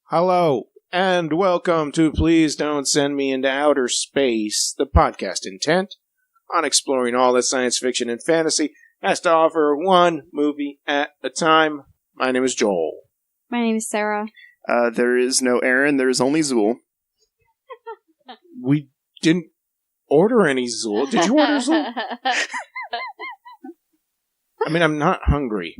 Hello, and welcome to Please Don't Send Me Into Outer Space, the podcast intent on exploring all that science fiction and fantasy has to offer one movie at a time. My name is Joel. My name is Sarah. There is no Aaron, there is only Zool. We didn't order any Zool. Did you order Zool? I mean, I'm not hungry.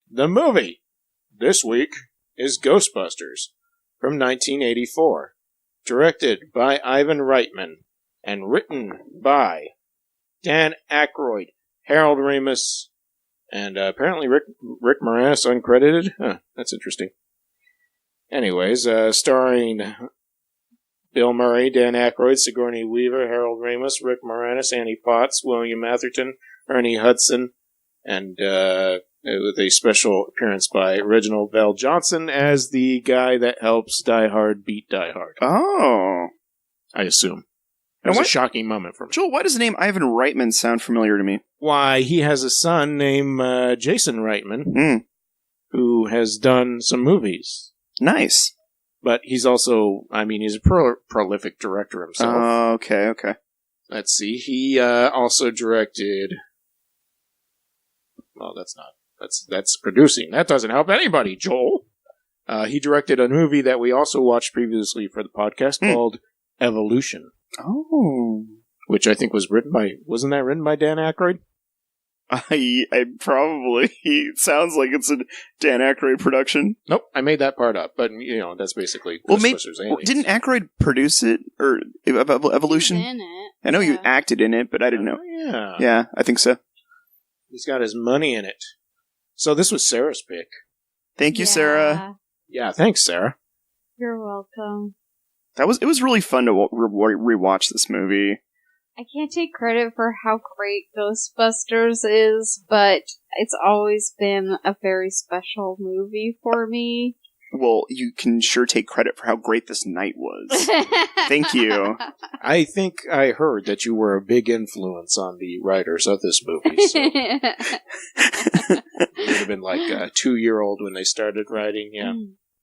The movie this week is Ghostbusters from 1984, directed by Ivan Reitman and written by Dan Aykroyd, Harold Ramis, and apparently Rick Moranis uncredited. Huh, that's interesting. Anyways, starring Bill Murray, Dan Aykroyd, Sigourney Weaver, Harold Ramis, Rick Moranis, Annie Potts, William Atherton, Ernie Hudson, and with a special appearance by Reginald Val Johnson as the guy that helps Die Hard beat Die Hard. Oh. I assume. That was a shocking moment for me. Joel, why does the name Ivan Reitman sound familiar to me? Why, he has a son named Jason Reitman, who has done some movies. Nice. But he's also, he's a prolific director himself. Oh, okay. Let's see. He also directed... Well, that's producing. That doesn't help anybody, Joel. He directed a movie that we also watched previously for the podcast called Evolution. Oh. Which I think was written by... Wasn't that written by Dan Aykroyd? I probably... Sounds like it's a Dan Aykroyd production. Nope, I made that part up. But, that's basically Ghostbusters. Didn't Aykroyd produce it? Or Evolution? He's in it. I know you acted in it, but I didn't know. Yeah. Yeah, I think so. He's got his money in it. So this was Sarah's pick. Thank you, Sarah. Yeah, thanks, Sarah. You're welcome. It was really fun to rewatch this movie. I can't take credit for how great Ghostbusters is, but it's always been a very special movie for me. Well, you can sure take credit for how great this night was. Thank you. I think I heard that you were a big influence on the writers of this movie. So. You would have been like a 2-year-old when they started writing. Yeah.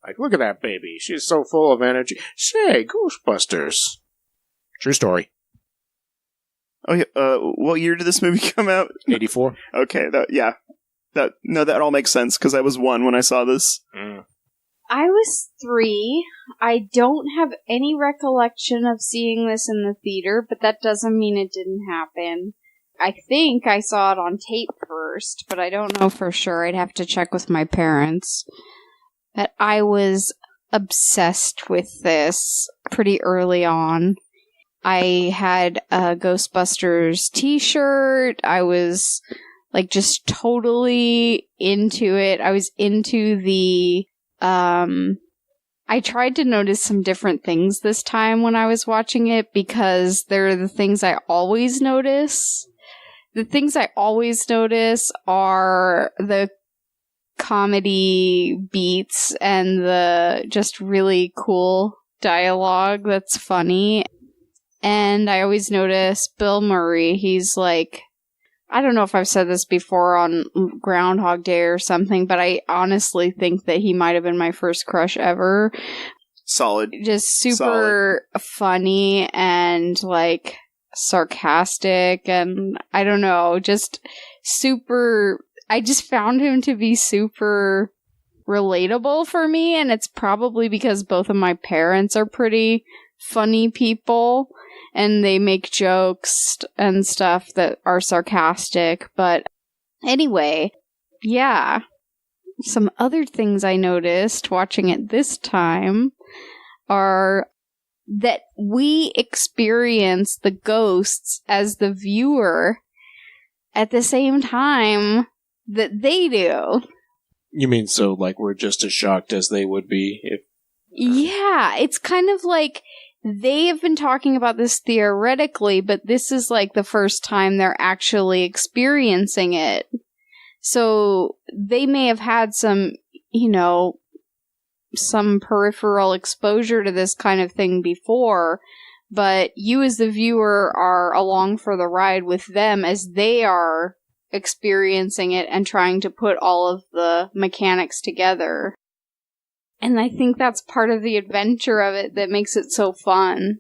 Like, look at that baby. She's so full of energy. Say, Ghostbusters. True story. Oh, yeah. What year did this movie come out? 84. Okay, that all makes sense, because I was 1 when I saw this. I was 3. I don't have any recollection of seeing this in the theater, but that doesn't mean it didn't happen. I think I saw it on tape first, but I don't know for sure. I'd have to check with my parents. But I was obsessed with this pretty early on. I had a Ghostbusters t-shirt. I was just totally into it. I was into the... I tried to notice some different things this time when I was watching it, because they're the things I always notice. The things I always notice are the comedy beats and the just really cool dialogue that's funny. And I always notice Bill Murray. He's I don't know if I've said this before on Groundhog Day or something, but I honestly think that he might have been my first crush ever. Solid. Just super funny and sarcastic, and I don't know, just super... I just found him to be super relatable for me, and it's probably because both of my parents are pretty funny people, and they make jokes and stuff that are sarcastic. But anyway, yeah. Some other things I noticed watching it this time are that we experience the ghosts as the viewer at the same time that they do. You mean so, like, we're just as shocked as they would be if... Yeah, it's kind of like they have been talking about this theoretically, but this is like the first time they're actually experiencing it. So they may have had some, some peripheral exposure to this kind of thing before, but you as the viewer are along for the ride with them as they are experiencing it and trying to put all of the mechanics together. And I think that's part of the adventure of it that makes it so fun.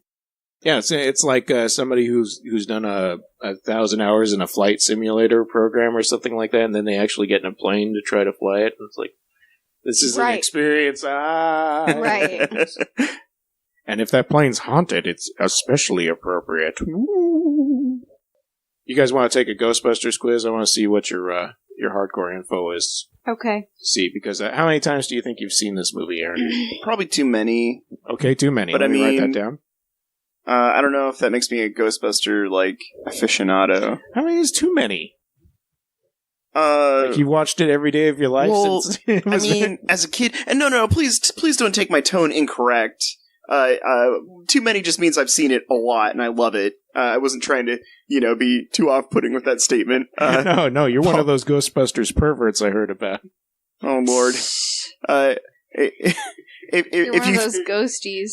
Yeah, it's like somebody who's done 1,000 hours in a flight simulator program or something like that, and then they actually get in a plane to try to fly it, and it's like, this is an experience. Right. And if that plane's haunted, it's especially appropriate. Ooh. You guys want to take a Ghostbusters quiz? I want to see what your hardcore info is. Okay. See, because how many times do you think you've seen this movie, Aaron? Probably too many. Okay, too many. But Let me write that down. I don't know if that makes me a Ghostbuster, aficionado. How many is too many? You watched it every day of your life since it was as a kid. And no, please don't take my tone incorrect. Too many just means I've seen it a lot and I love it. I wasn't trying to, be too off-putting with that statement. No, you're one of those Ghostbusters perverts I heard about. Oh, Lord. You're one of those ghosties.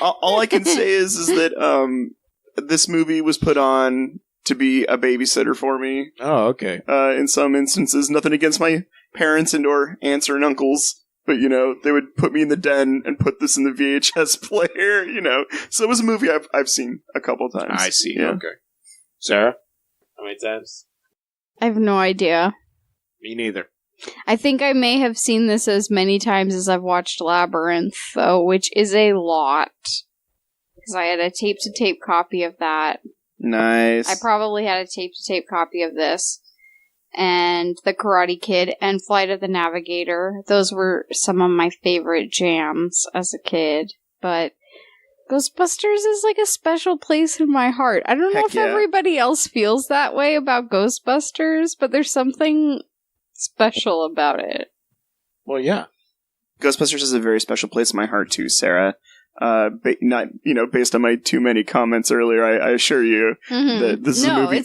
All I can say is that this movie was put on to be a babysitter for me. Oh, okay. In some instances, nothing against my parents and or aunts and uncles, but they would put me in the den and put this in the VHS player. So it was a movie I've seen a couple times. I see. Yeah. Okay. Sarah, how many times? I have no idea. Me neither. I think I may have seen this as many times as I've watched Labyrinth, though, which is a lot. Because I had a tape-to-tape copy of that. Nice. I probably had a tape-to-tape copy of this. And The Karate Kid and Flight of the Navigator. Those were some of my favorite jams as a kid. But Ghostbusters is like a special place in my heart. I don't know if everybody else feels that way about Ghostbusters, but there's something special about it. Well, yeah. Ghostbusters is a very special place in my heart too, Sarah. Not based on my too many comments earlier, I assure you that this is a movie.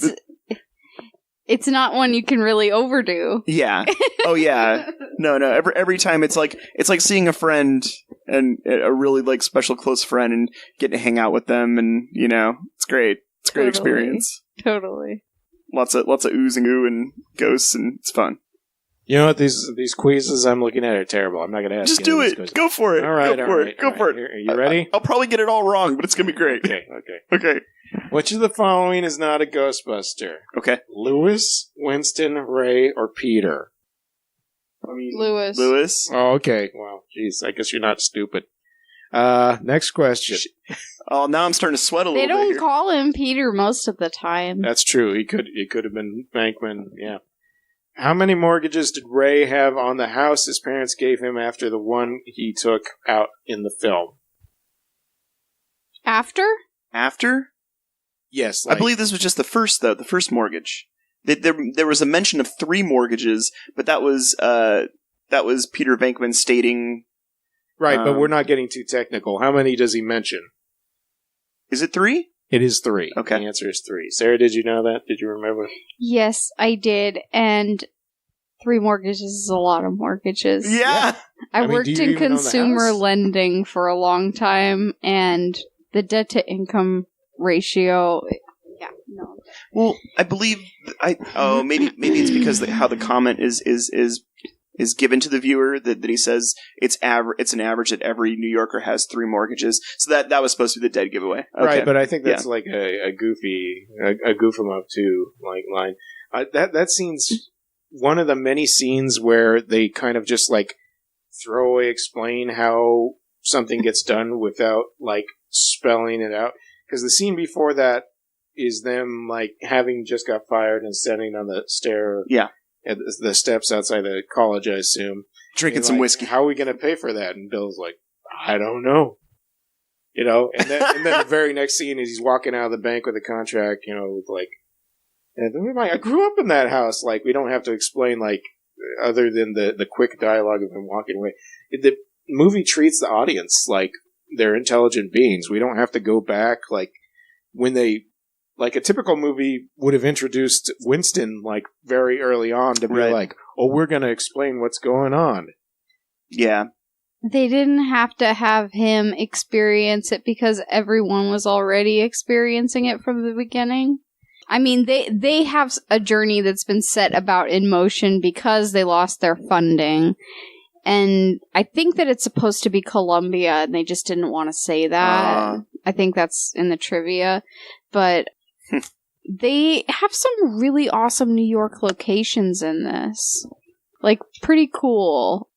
It's not one you can really overdo. Yeah. Oh yeah. No. Every time it's like seeing a friend and a really special close friend and getting to hang out with them, and it's great. It's a great experience. Totally. Lots of oohs and goo and ghosts, and it's fun. You know what? These quizzes I'm looking at are terrible. I'm not going to ask. Just do it. Go for it. All right. Go for it. Are you ready? I'll probably get it all wrong, but it's going to be great. Okay. Which of the following is not a Ghostbuster? Okay. Lewis, Winston, Ray, or Peter? Lewis. Oh, okay. Well, geez, I guess you're not stupid. Next question. Oh, now I'm starting to sweat a little bit. They don't here. call him Peter most of the time. That's true. He could have been Bankman. Yeah. How many mortgages did Ray have on the house his parents gave him after the one he took out in the film? After? Yes. I believe this was just the first mortgage. There was a mention of 3 mortgages, but that was Peter Venkman stating... Right, but we're not getting too technical. How many does he mention? Is it 3? It is 3. Okay. The answer is 3. Sarah, did you know that? Did you remember? Yes, I did. And 3 mortgages is a lot of mortgages. Yeah. I worked in consumer lending for a long time, and the debt to income ratio... Yeah, no. Well, I believe... maybe it's because how the comment is given to the viewer that he says it's an average that every New Yorker has 3 mortgages. So that was supposed to be the dead giveaway. Okay. Right, but I think that's like a goof 'em up too line. That scene's one of the many scenes where they kind of just throwaway explain how something gets done without spelling it out. Because the scene before that is them having just got fired and standing on the stair. Yeah. At the steps outside the college, I assume. Drinking some whiskey. How are we going to pay for that? And Bill's like, I don't know. You know, and then the very next scene is he's walking out of the bank with a contract, you know, with like, and I grew up in that house. Like, we don't have to explain, like, other than the quick dialogue of him walking away. The movie treats the audience like they're intelligent beings. We don't have to go back, like, when they, like, a typical movie would have introduced Winston, like, very early on to be like, oh, we're going to explain what's going on. Yeah. They didn't have to have him experience it because everyone was already experiencing it from the beginning. I mean, they have a journey that's been set about in motion because they lost their funding. And I think that it's supposed to be Columbia, and they just didn't want to say that. I think that's in the trivia. But they have some really awesome New York locations in this. Like, pretty cool.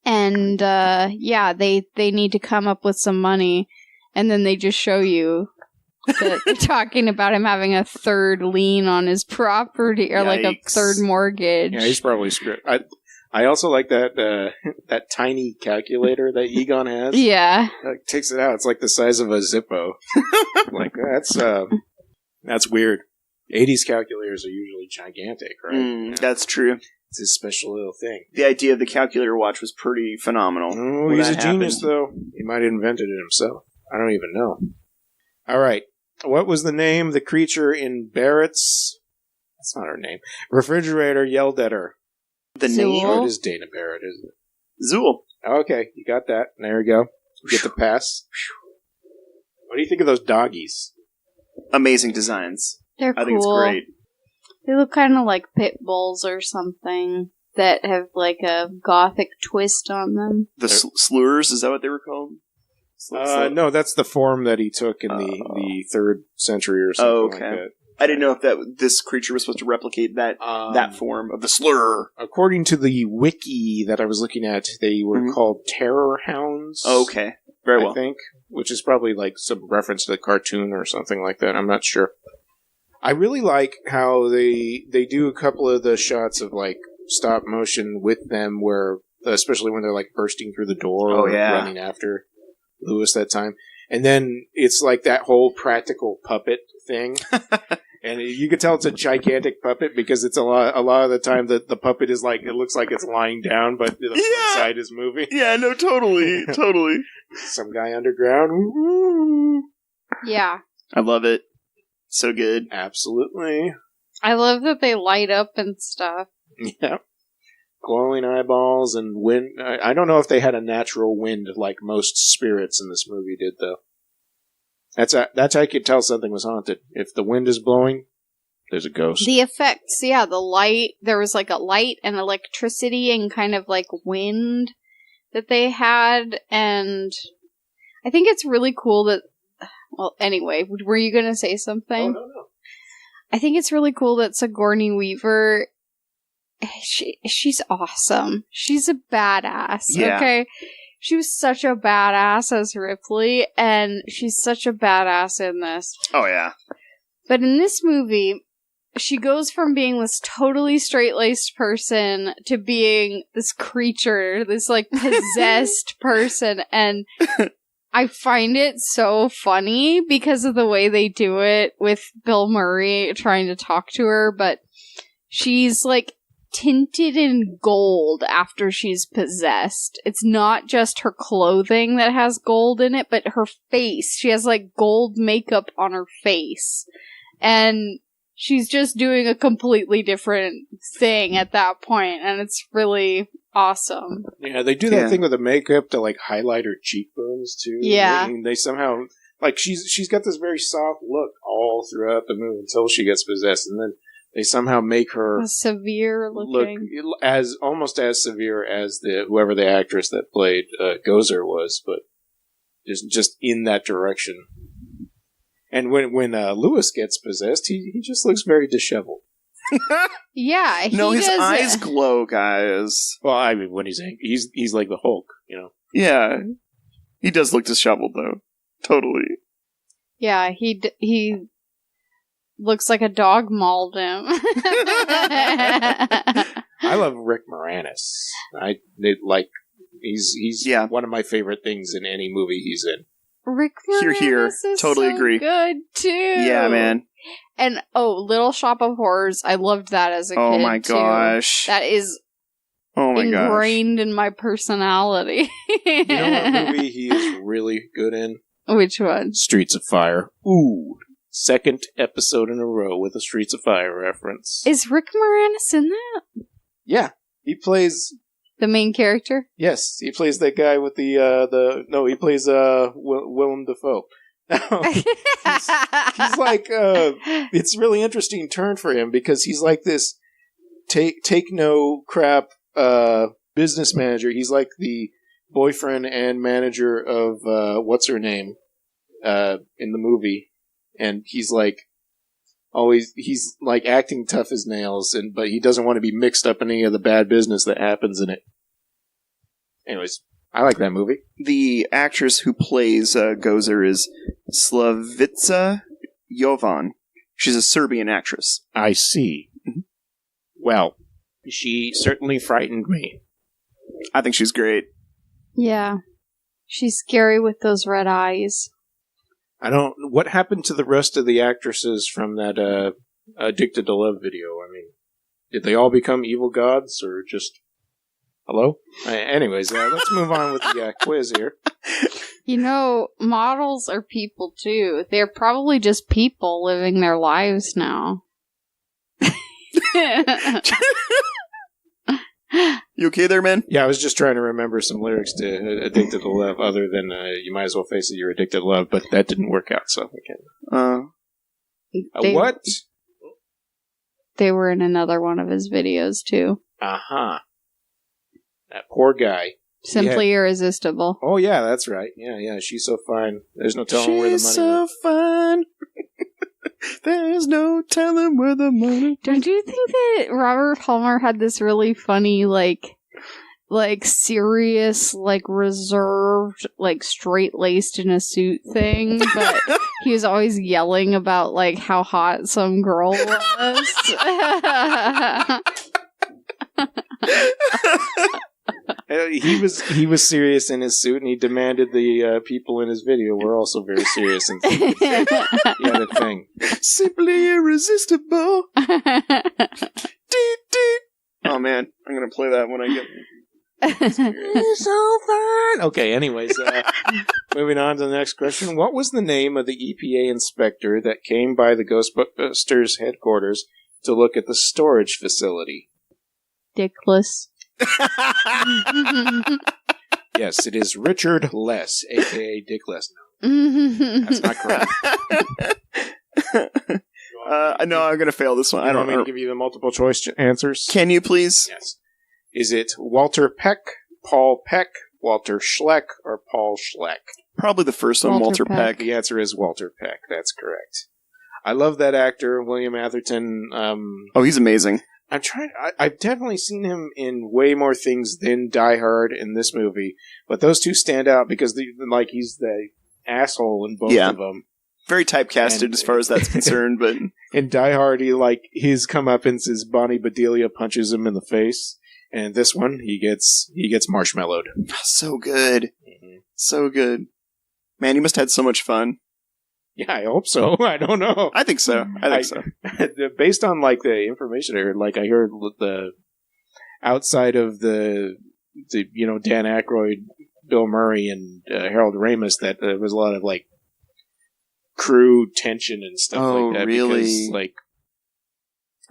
And, yeah, they need to come up with some money, and then they just show you that they're talking about him having a third lien on his property, or like a third mortgage. Yeah, he's probably screwed. I also like that that tiny calculator that Egon has. Yeah. Takes it out. It's like the size of a Zippo. Like, that's weird. 80s calculators are usually gigantic, right? Yeah. That's true. It's a special little thing. The idea of the calculator watch was pretty phenomenal. Oh, he's a genius, though. He might have invented it himself. I don't even know. All right. What was the name the creature in Barrett's... That's not her name. Refrigerator yelled at her. The name? Oh, it is Dana Barrett, isn't it? Zool. Okay, you got that. There we go. You get the pass. What do you think of those doggies? Amazing designs. They're cool. I think it's great. They look kind of like pit bulls or something that have like a gothic twist on them. The slurs, is that what they were called? No, that's the form that he took in the 3rd century or something like that. I didn't know if this creature was supposed to replicate that form of the slur. According to the wiki that I was looking at, they were called terror hounds. Oh, okay. Very well. I think, which is probably like some reference to the cartoon or something like that. I'm not sure. I really like how they do a couple of the shots of like stop motion with them, where especially when they're like bursting through the door or running after Lewis that time, and then it's like that whole practical puppet thing, and you can tell it's a gigantic puppet because it's a lot of the time that the puppet is like, it looks like it's lying down, but the front side is moving. Yeah, no, totally. Some guy underground. Woo-hoo. Yeah, I love it. So good. Absolutely. I love that they light up and stuff. Yeah. Glowing eyeballs and wind. I don't know if they had a natural wind like most spirits in this movie did, though. That's how you could tell something was haunted. If the wind is blowing, there's a ghost. The effects, yeah, the light. There was like a light and electricity and kind of like wind that they had. And I think it's really cool that... Well, anyway, were you going to say something? Oh, no. I think it's really cool that Sigourney Weaver, she's awesome. She's a badass, okay? She was such a badass as Ripley, and she's such a badass in this. Oh, yeah. But in this movie, she goes from being this totally straight-laced person to being this creature, this, like, possessed person, and... I find it so funny because of the way they do it with Bill Murray trying to talk to her, but she's like tinted in gold after she's possessed. It's not just her clothing that has gold in it, but her face. She has like gold makeup on her face. And she's just doing a completely different thing at that point, and it's really awesome. Yeah, they do that thing with the makeup to like highlight her cheekbones too. Yeah, they somehow like she's got this very soft look all throughout the movie until she gets possessed, and then they somehow make her severe looking, look as almost as severe as whoever the actress that played Gozer was, but just in that direction. And when Lewis gets possessed, he just looks very disheveled. Yeah, his eyes glow, guys. Well, I mean, when he's like the Hulk, you know. Yeah, he does look disheveled, though. Totally. Yeah, he looks like a dog mauled him. I love Rick Moranis. He's one of my favorite things in any movie he's in. Rick Here, Moranis is totally so agree. good too. Yeah, man. And Little Shop of Horrors, I loved that as a kid. Oh my too. gosh. That is Oh my gosh. ingrained in my personality. You know what movie he is really good in? Which one? Streets of Fire. Ooh. Second episode in a row with a Streets of Fire reference. Is Rick Moranis in that? Yeah. He plays... The main character? Yes, he plays that guy with he plays Willem Dafoe. he's like it's really interesting turn for him because he's like this take no crap business manager. He's like the boyfriend and manager of what's her name in the movie, and he's like acting tough as nails, but he doesn't want to be mixed up in any of the bad business that happens in it. Anyways, I like that movie. The actress who plays Gozer is Slavica Jovan. She's a Serbian actress. I see. Well, she certainly frightened me. I think she's great. Yeah. She's scary with those red eyes. What happened to the rest of the actresses from that Addicted to Love video? I mean, did they all become evil gods or just... Hello? Anyways, let's move on with the quiz here. You know, models are people too. They're probably just people living their lives now. You okay there, man? Yeah, I was just trying to remember some lyrics to Addicted to Love other than you might as well face it, you're addicted to love, but that didn't work out, so we can't. What? They were in another one of his videos too. Uh-huh. That poor guy. Simply irresistible. Oh, yeah, that's right. Yeah, she's so fine. There's no telling where the money She's so fine. There's no telling where the money... Don't you think that Robert Palmer had this really funny, like serious, reserved, straight-laced in a suit thing, but he was always yelling about, how hot some girl was? He was serious in his suit, and he demanded the people in his video were also very serious in suits. He had a thing. Simply irresistible. Oh man, I'm gonna play that when I get. It's so fun. Okay, anyways, moving on to the next question. What was the name of the EPA inspector that came by the Ghostbusters headquarters to look at the storage facility? Dickless. Yes, it is Richard Less, a.k.a. Dickless. That's not correct. No, I'm going to fail this one. I don't want me to give you the multiple choice answers? Can you please? Yes. Is it Walter Peck, Paul Peck, Walter Schleck, or Paul Schleck? Probably the first one, Walter Peck. The answer is Walter Peck. That's correct. I love that actor, William Atherton. Oh, he's amazing. I've definitely seen him in way more things than Die Hard in this movie, but those two stand out because he's the asshole in both of them. Very typecasted as far as that's concerned, but in Die Hard, his comeuppance is Bonnie Bedelia punches him in the face, and this one he gets marshmallowed. So good, so good. Man, you must have had so much fun. Yeah, I hope so. I don't know. I think so. Based on the information I heard, I heard the outside of the Dan Aykroyd, Bill Murray, and Harold Ramis, that there was a lot of crew tension and stuff like that. Really? Because,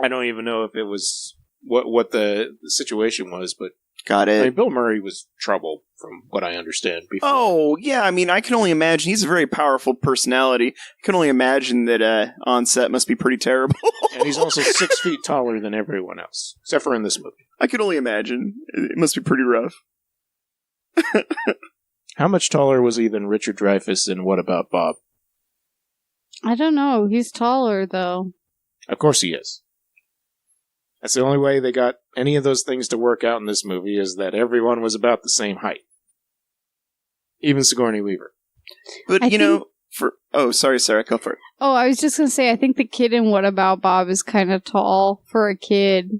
I don't even know if it was what the situation was, but got it. Bill Murray was trouble, from what I understand. Before. Oh, yeah. I mean, I can only imagine. He's a very powerful personality. I can only imagine that on set must be pretty terrible. And he's also 6 feet taller than everyone else, except for in this movie. I can only imagine. It must be pretty rough. How much taller was he than Richard Dreyfuss in What About Bob? I don't know. He's taller, though. Of course he is. That's the only way they got any of those things to work out in this movie, is that everyone was about the same height. Even Sigourney Weaver. But, sorry, Sarah, go for it. Oh, I was just going to say, I think the kid in What About Bob is kind of tall for a kid.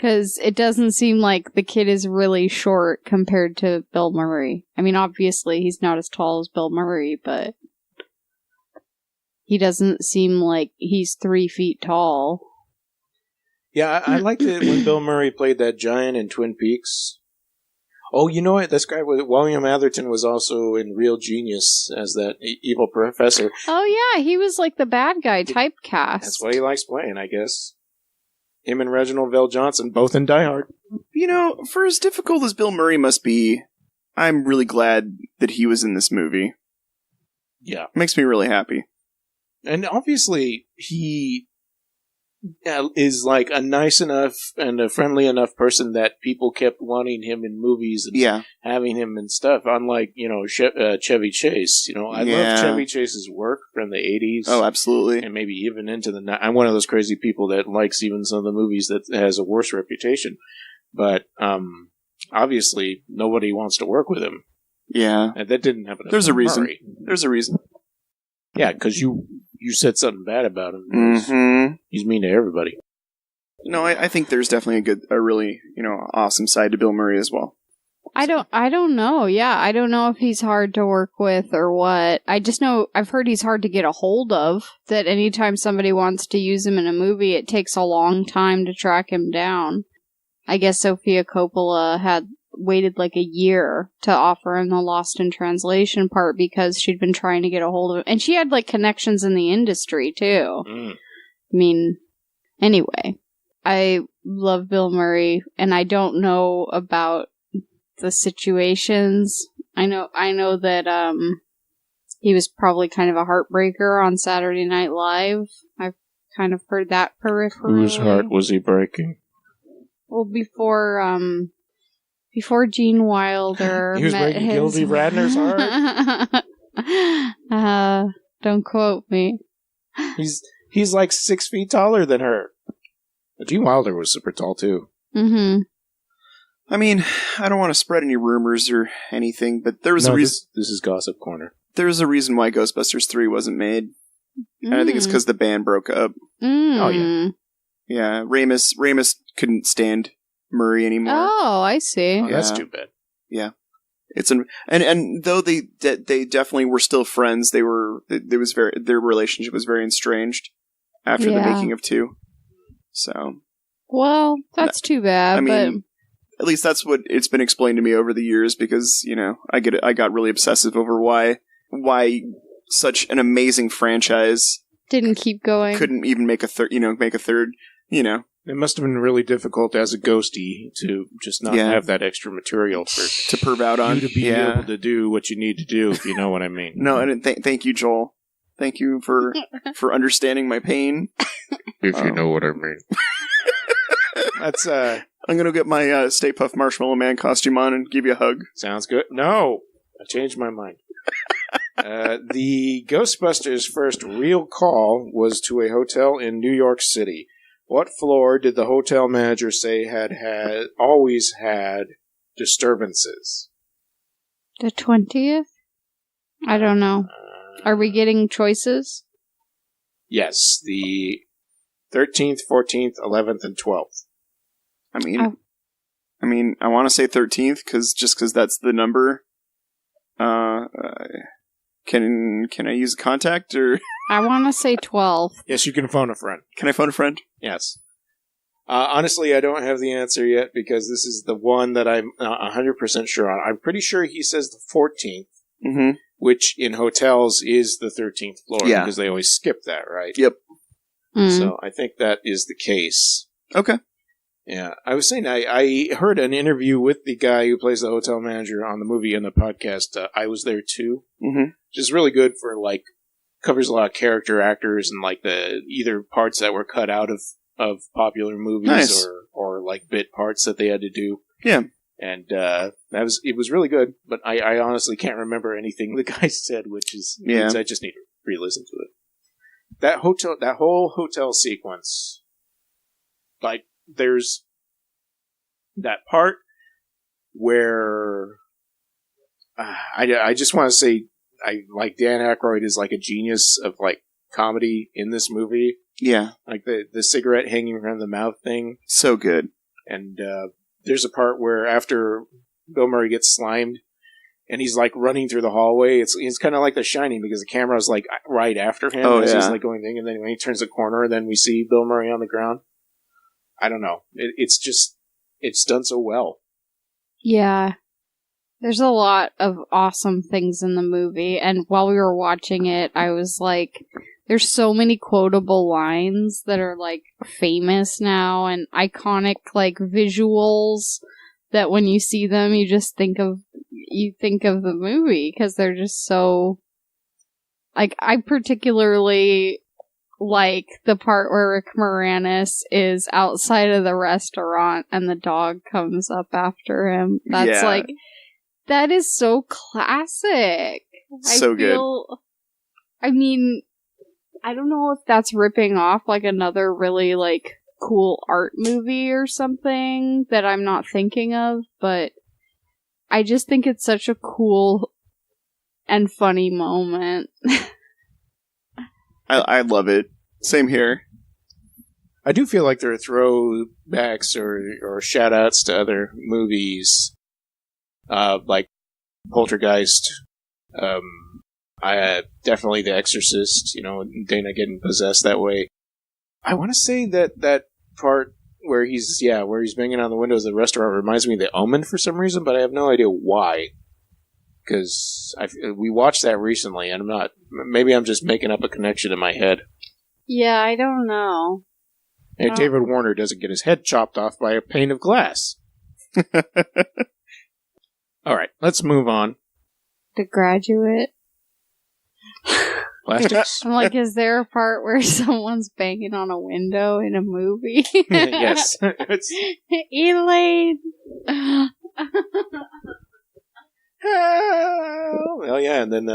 Because it doesn't seem like the kid is really short compared to Bill Murray. I mean, obviously, he's not as tall as Bill Murray, but he doesn't seem like he's 3 feet tall. Yeah, I liked it when Bill Murray played that giant in Twin Peaks. Oh, you know what? This guy, William Atherton, was also in Real Genius as that evil professor. Oh, yeah, he was like the bad guy typecast. That's what he likes playing, I guess. Him and Reginald VelJohnson, both in Die Hard. You know, for as difficult as Bill Murray must be, I'm really glad that he was in this movie. Yeah. Makes me really happy. And obviously, he is like a nice enough and a friendly enough person that people kept wanting him in movies and having him and stuff. Unlike, Chevy Chase. I love Chevy Chase's work from the 80s. Oh, absolutely. And maybe even into the... I'm one of those crazy people that likes even some of the movies that has a worse reputation. But, obviously, nobody wants to work with him. Yeah. And that didn't happen. There's a reason. There's a reason. Yeah, because you said something bad about him. Mm-hmm. He's mean to everybody. No, I think there's definitely a really, awesome side to Bill Murray as well. I don't know. Yeah, I don't know if he's hard to work with or what. I just know I've heard he's hard to get a hold of. That anytime somebody wants to use him in a movie, it takes a long time to track him down. I guess Sofia Coppola had waited like a year to offer him the Lost in Translation part because she'd been trying to get a hold of him. And she had like connections in the industry too. I mean, anyway, I love Bill Murray and I don't know about the situations. I know that he was probably kind of a heartbreaker on Saturday Night Live. I've kind of heard that peripherally. Whose heart was he breaking? Well, before Gene Wilder he was met breaking Gildy Radner's heart. Don't quote me. He's like 6 feet taller than her. Gene Wilder was super tall too. Mm-hmm. I mean, I don't want to spread any rumors or anything, but there was a reason. This is Gossip Corner. There was a reason why Ghostbusters 3 wasn't made, and I think it's because the band broke up. Oh yeah, yeah. Ramis couldn't stand Murray anymore. Oh, I see. Oh, that's too bad. Yeah, and though they definitely were still friends, their relationship was very estranged after the making of 2. So, well, that's too bad. I mean, but at least that's what it's been explained to me over the years because I got really obsessive over why such an amazing franchise didn't keep going, couldn't even make a third. It must have been really difficult as a ghostie to just not have that extra material to perv out on, to be able to do what you need to do, if you know what I mean. No, and thank you, Joel. Thank you for understanding my pain. If you know what I mean. That's I'm gonna get my Stay Puft Marshmallow Man costume on and give you a hug. Sounds good. No, I changed my mind. The Ghostbusters' first real call was to a hotel in New York City. What floor did the hotel manager say had always had disturbances? The 20th? I don't know. Are we getting choices? Yes, the 13th, 14th, 11th, and 12th. I mean, I want to say 13th because that's the number. Can I use a contact or? I want to say 12. Yes, you can phone a friend. Can I phone a friend? Yes. Honestly, I don't have the answer yet because this is the one that I'm 100% sure on. I'm pretty sure he says the 14th, which in hotels is the 13th floor because they always skip that, right? Yep. So I think that is the case. Okay. Yeah, I was saying I heard an interview with the guy who plays the hotel manager on the movie and the podcast. I Was There Too, which is really good for covers a lot of character actors and the either parts that were cut out of popular movies or bit parts that they had to do. Yeah, and it was really good. But I honestly can't remember anything the guy said, which means I just need to re-listen to it. That whole hotel sequence, there's that part where I just want to say Dan Aykroyd is a genius of comedy in this movie. Yeah, the cigarette hanging around the mouth thing. So good. And there's a part where after Bill Murray gets slimed, and he's like running through the hallway. It's kind of like The Shining because the camera's like right after him as he's like going thing, and then when he turns the corner, then we see Bill Murray on the ground. I don't know. It's done so well. Yeah. There's a lot of awesome things in the movie, and while we were watching it, I was like, there's so many quotable lines that are like famous now and iconic like visuals that when you see them, you think of the movie because they're just so like, I particularly like the part where Rick Moranis is outside of the restaurant and the dog comes up after him. That's like, that is so classic. So good. I mean, I don't know if that's ripping off like another really like cool art movie or something that I'm not thinking of, but I just think it's such a cool and funny moment. I love it. Same here. I do feel like there are throwbacks or shout-outs to other movies, like Poltergeist, definitely The Exorcist, Dana getting possessed that way. I want to say that part where he's banging on the windows of the restaurant reminds me of The Omen for some reason, but I have no idea why. Because we watched that recently, and maybe I'm just making up a connection in my head. Yeah, I don't know. Hey, David Warner doesn't get his head chopped off by a pane of glass. All right, let's move on. The Graduate. Plastics? I'm like, is there a part where someone's banging on a window in a movie? Yes. Elaine! Well, yeah, and then,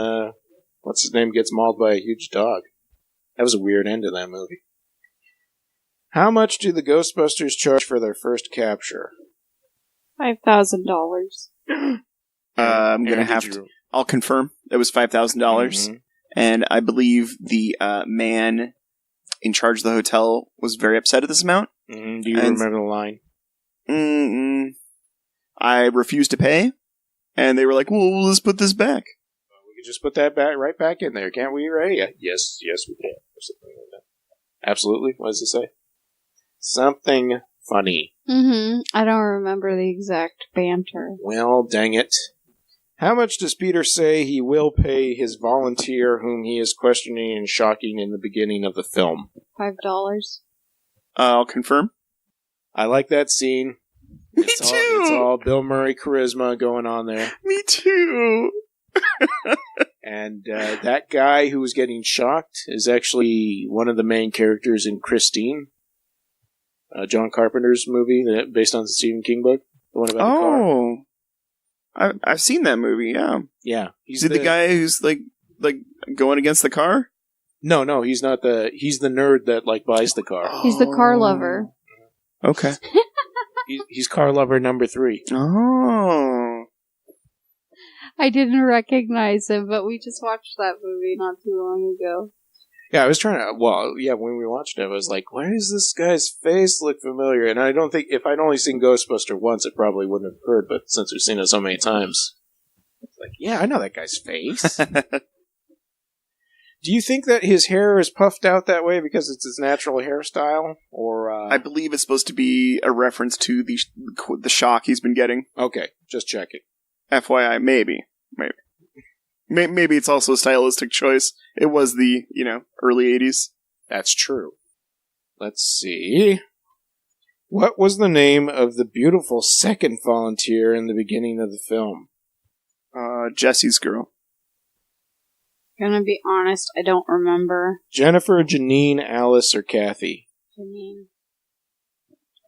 what's his name gets mauled by a huge dog. That was a weird end to that movie. How much do the Ghostbusters charge for their first capture? $5,000. I'm going to have to... I'll confirm. It was $5,000. Mm-hmm. And I believe the man in charge of the hotel was very upset at this amount. Mm-hmm. Do you remember the line? I refused to pay. And they were like, well, let's put this back. We could just put that right back in there, can't we, Ray? Yes, we can. Or something like that. Absolutely. What does it say? Something funny. Mm-hmm. I don't remember the exact banter. Well, dang it. How much does Peter say he will pay his volunteer whom he is questioning and shocking in the beginning of the film? $5. I'll confirm. I like that scene. Me too! It's all Bill Murray charisma going on there. Me too! And that guy who was getting shocked is actually one of the main characters in Christine, John Carpenter's movie based on the Stephen King book. The one about the car. I've seen that movie, yeah. Yeah. Is it the guy who's like going against the car? No, he's not he's the nerd that buys the car. He's the car lover. Okay. He's car lover number 3. Oh. I didn't recognize him, but we just watched that movie not too long ago. Yeah, I was trying to, when we watched it, I was like, why does this guy's face look familiar? And I don't think, if I'd only seen Ghostbuster once, it probably wouldn't have occurred, but since we've seen it so many times, it's like, yeah, I know that guy's face. Do you think that his hair is puffed out that way because it's his natural hairstyle? Or I believe it's supposed to be a reference to the shock he's been getting. Okay, just checking. FYI, maybe. Maybe it's also a stylistic choice. It was the, early 80s. That's true. Let's see. What was the name of the beautiful second volunteer in the beginning of the film? Jesse's girl. Gonna be honest, I don't remember. Jennifer, Janine, Alice, or Kathy? Janine.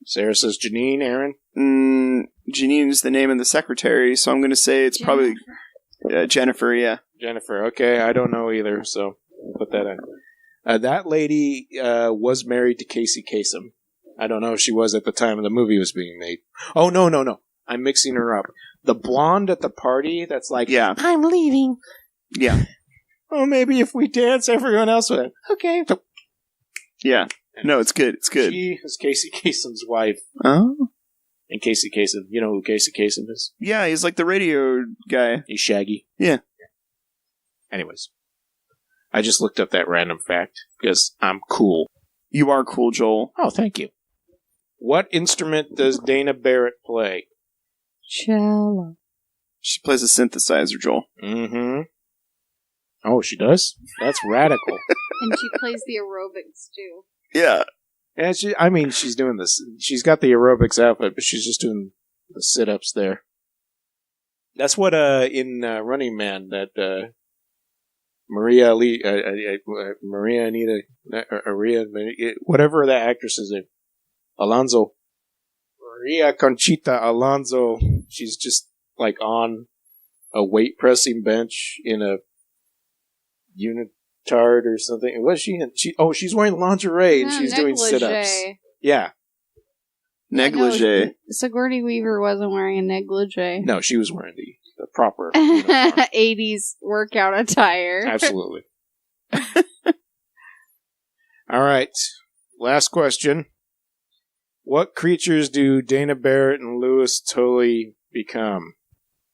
Sarah says Janine, Aaron? Janine is the name of the secretary, so I'm going to say it's probably Jennifer, yeah. Jennifer, okay, I don't know either, so put that in. That lady was married to Casey Kasem. I don't know if she was at the time the movie was being made. Oh, no. I'm mixing her up. The blonde at the party that's like, yeah. I'm leaving. Yeah. Oh, maybe if we dance, everyone else will. Okay. Yeah. No, it's good. It's good. She is Casey Kasem's wife. Oh. And Casey Kasem, you know who Casey Kasem is? Yeah, he's like the radio guy. He's Shaggy. Yeah. Anyways, I just looked up that random fact because I'm cool. You are cool, Joel. Oh, thank you. What instrument does Dana Barrett play? Cello. She plays a synthesizer, Joel. Mm-hmm. Oh, she does? That's radical. And she plays the aerobics, too. Yeah. Yeah, she's doing this. She's got the aerobics outfit, but she's just doing the sit-ups there. That's what, in Running Man, that, Maria Anita, whatever that actress is, Maria Conchita Alonso, she's just, like, on a weight-pressing bench in a unitard or something. Was she in? She's wearing lingerie and she's doing sit-ups. Yeah. Negligee. No, Sigourney Weaver wasn't wearing a negligee. No, she was wearing the proper uniform. 80s workout attire. Absolutely. All right. Last question. What creatures do Dana Barrett and Louis Tully become?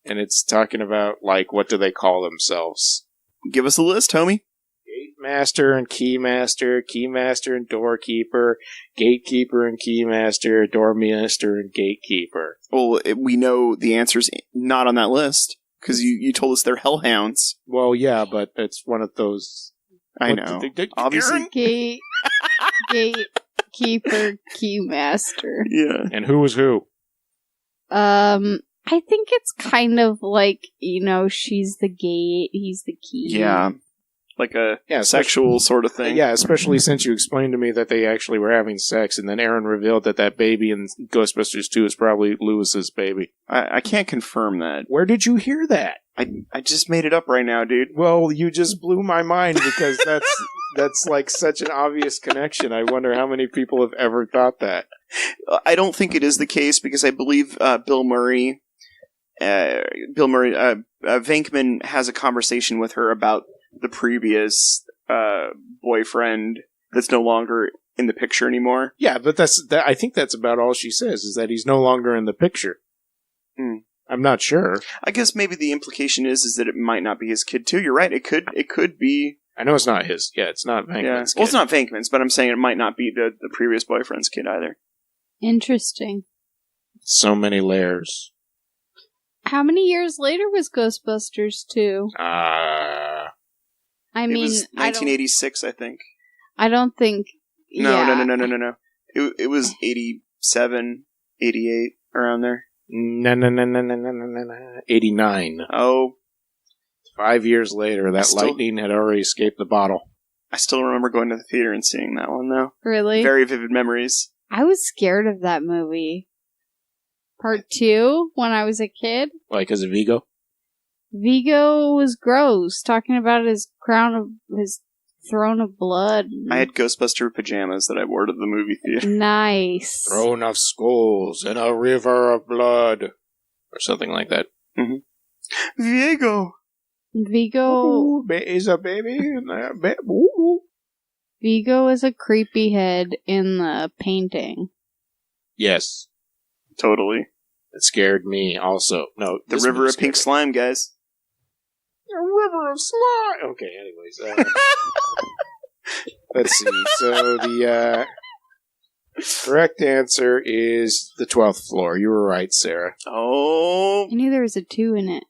And it's talking about, like, what do they call themselves? Give us a list, homie. Gatemaster and Keymaster, Keymaster and Doorkeeper, Gatekeeper and Keymaster, Doormaster and Gatekeeper. Well, we know the answer's not on that list, because you told us they're hellhounds. Well, yeah, but it's one of those... I know. Obviously. Gatekeeper, Keymaster. Yeah. And who was who? I think it's kind of like, she's the gate, he's the key. Yeah. Like a sexual sort of thing. Yeah, especially since you explained to me that they actually were having sex, and then Aaron revealed that baby in Ghostbusters 2 is probably Lewis's baby. I can't confirm that. Where did you hear that? I just made it up right now, dude. Well, you just blew my mind, because that's like such an obvious connection. I wonder how many people have ever thought that. I don't think it is the case, because I believe Venkman has a conversation with her about the previous boyfriend that's no longer in the picture anymore. Yeah, but I think that's about all she says, is that he's no longer in the picture. I'm not sure. I guess maybe the implication is that it might not be his kid too. You're right. It could be. I know it's not his. Yeah, it's not Venkman's kid. Well, it's not Venkman's, but I'm saying it might not be the previous boyfriend's kid either. Interesting. So many layers. How many years later was Ghostbusters 2? I mean, it was 1986, I think. I don't think. No. It was 87, 88, around there. No. 89. Oh. 5 years later, that lightning had already escaped the bottle. I still remember going to the theater and seeing that one, though. Really? Very vivid memories. I was scared of that movie. Part 2, when I was a kid. Why, because of Vigo? Vigo was gross, talking about his throne of blood. I had Ghostbuster pajamas that I wore to the movie theater. Nice. Throne of skulls and a river of blood. Or something like that. Mm-hmm. Vigo is a baby. Vigo is a creepy head in the painting. Yes. Totally. It scared me also. No, the river of pink slime, guys. A river of slime! Okay, anyways. Let's see. So the correct answer is the 12th floor. You were right, Sarah. Oh. I knew there was a 2 in it.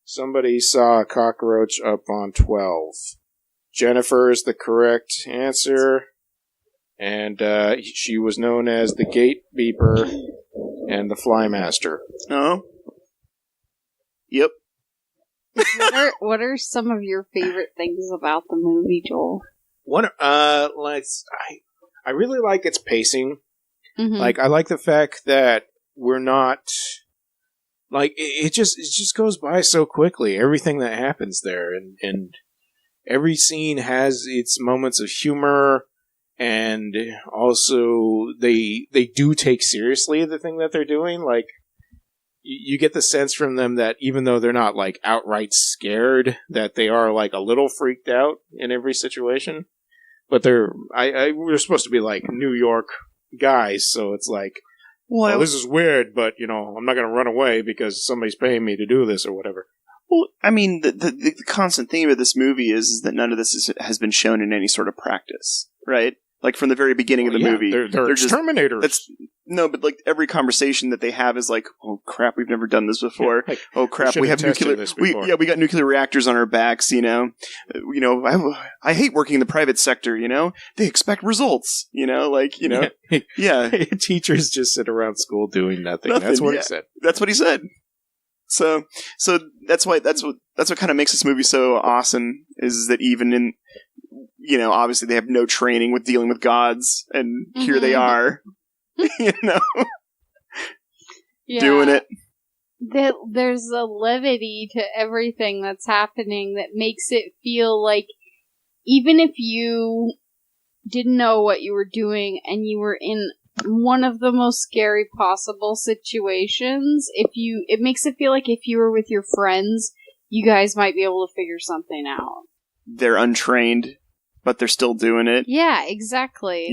Somebody saw a cockroach up on 12. Jennifer is the correct answer. And she was known as the Gate Beeper and the Flymaster. Oh. Yep. What are some of your favorite things about the movie, Joel? I really like its pacing. Mm-hmm. Like, I like the fact that we're not, like, it just goes by so quickly. Everything that happens there, and every scene has its moments of humor. And also, they do take seriously the thing that they're doing. Like, you get the sense from them that even though they're not, like, outright scared, that they are, like, a little freaked out in every situation. But we're supposed to be, like, New York guys, so it's like, well, this is weird, but, I'm not going to run away because somebody's paying me to do this or whatever. Well, I mean, the constant theme of this movie is that none of this has been shown in any sort of practice, right? Like, from the very beginning of the movie. They're exterminators. No, but, like, every conversation that they have is like, oh, crap, we've never done this before. Yeah, oh, crap, we have nuclear... We got nuclear reactors on our backs, I hate working in the private sector, They expect results, Yeah. Teachers just sit around school doing nothing. That's what he said. That's what he said. So that's what kind of makes this movie so awesome is that even in, obviously they have no training with dealing with gods, and here they are, doing it. There's a levity to everything that's happening that makes it feel like even if you didn't know what you were doing and you were in one of the most scary possible situations, it makes it feel like if you were with your friends, you guys might be able to figure something out. They're untrained, but they're still doing it. Yeah, exactly.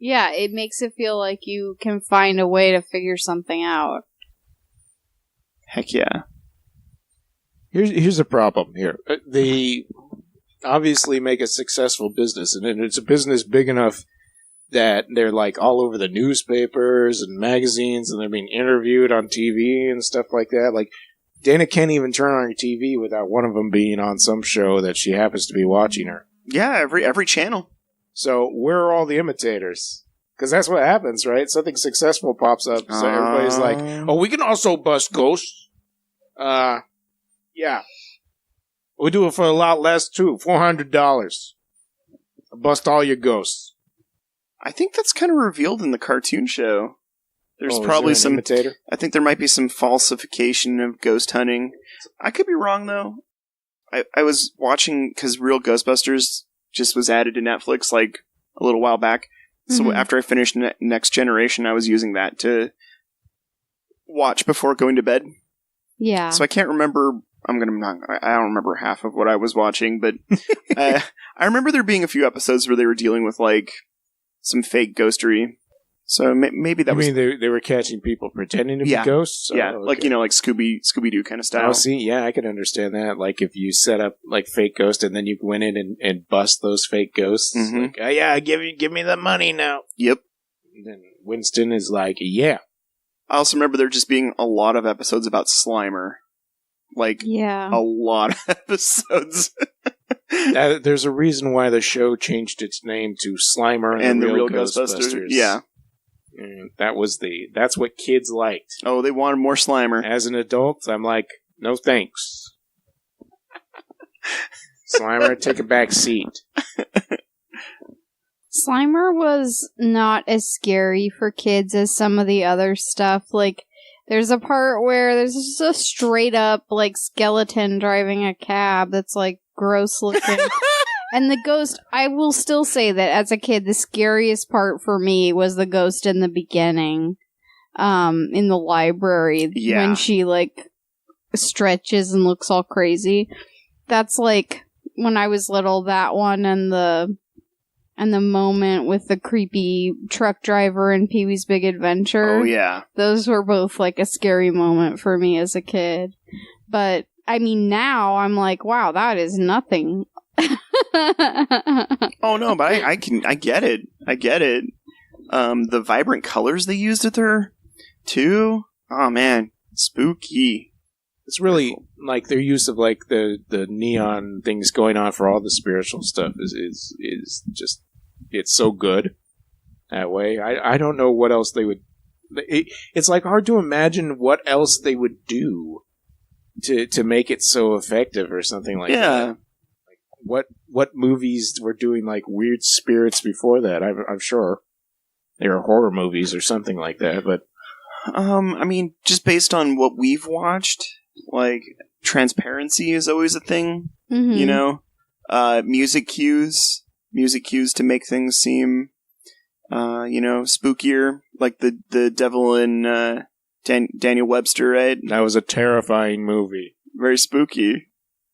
Yeah, it makes it feel like you can find a way to figure something out. Heck yeah. Here's a problem here. They obviously make a successful business, and it's a business big enough that they're like all over the newspapers and magazines, and they're being interviewed on TV and stuff like that. Like, Dana can't even turn on her TV without one of them being on some show that she happens to be watching her. Yeah, every channel. So where are all the imitators? Because that's what happens, right? Something successful pops up, so everybody's like, "Oh, we can also bust ghosts." Yeah, we do it for a lot less too. $400. Bust all your ghosts. I think that's kind of revealed in the cartoon show. There's probably some imitator. I think there might be some falsification of ghost hunting. I could be wrong though. I was watching because Real Ghostbusters just was added to Netflix like a little while back. So after I finished Next Generation, I was using that to watch before going to bed. Yeah. So I can't remember. I don't remember half of what I was watching, but I remember there being a few episodes where they were dealing with like some fake ghostery. So maybe that was... You mean they were catching people pretending to be ghosts? Yeah, okay. like, like Scooby-Doo kind of style. Oh, see, yeah, I can understand that. Like, if you set up, like, fake ghosts and then you went in and bust those fake ghosts. Like, oh, yeah, give me the money now. Yep. And then Winston is like, yeah. I also remember there just being a lot of episodes about Slimer. Like, a lot of episodes. There's a reason why the show changed its name to Slimer and the Real Ghostbusters. Yeah. That's what kids liked. Oh, they wanted more Slimer. As an adult, I'm like, no thanks. Slimer, take a back seat. Slimer was not as scary for kids as some of the other stuff. Like, there's a part where there's just a straight up, like, skeleton driving a cab that's, like, gross looking. And the ghost, I will still say that as a kid, the scariest part for me was the ghost in the beginning, in the library, when she, like, stretches and looks all crazy. That's, like, when I was little, that one and the moment with the creepy truck driver in Pee-wee's Big Adventure. Oh, yeah. Those were both, like, a scary moment for me as a kid. But, I mean, now I'm like, wow, that is nothing. Oh no, but I get it. The vibrant colors they used with her too. Oh man, spooky. It's really like their use of like the neon things going on for all the spiritual stuff is just, it's so good that way. I don't know what else they would. It's like hard to imagine what else they would do to make it so effective or something like that. What movies were doing like weird spirits before that? I'm sure they were horror movies or something like that. But I mean, just based on what we've watched, like transparency is always a thing. Mm-hmm. You know, music cues to make things seem, spookier. Like the devil in Daniel Webster, right? That was a terrifying movie. Very spooky.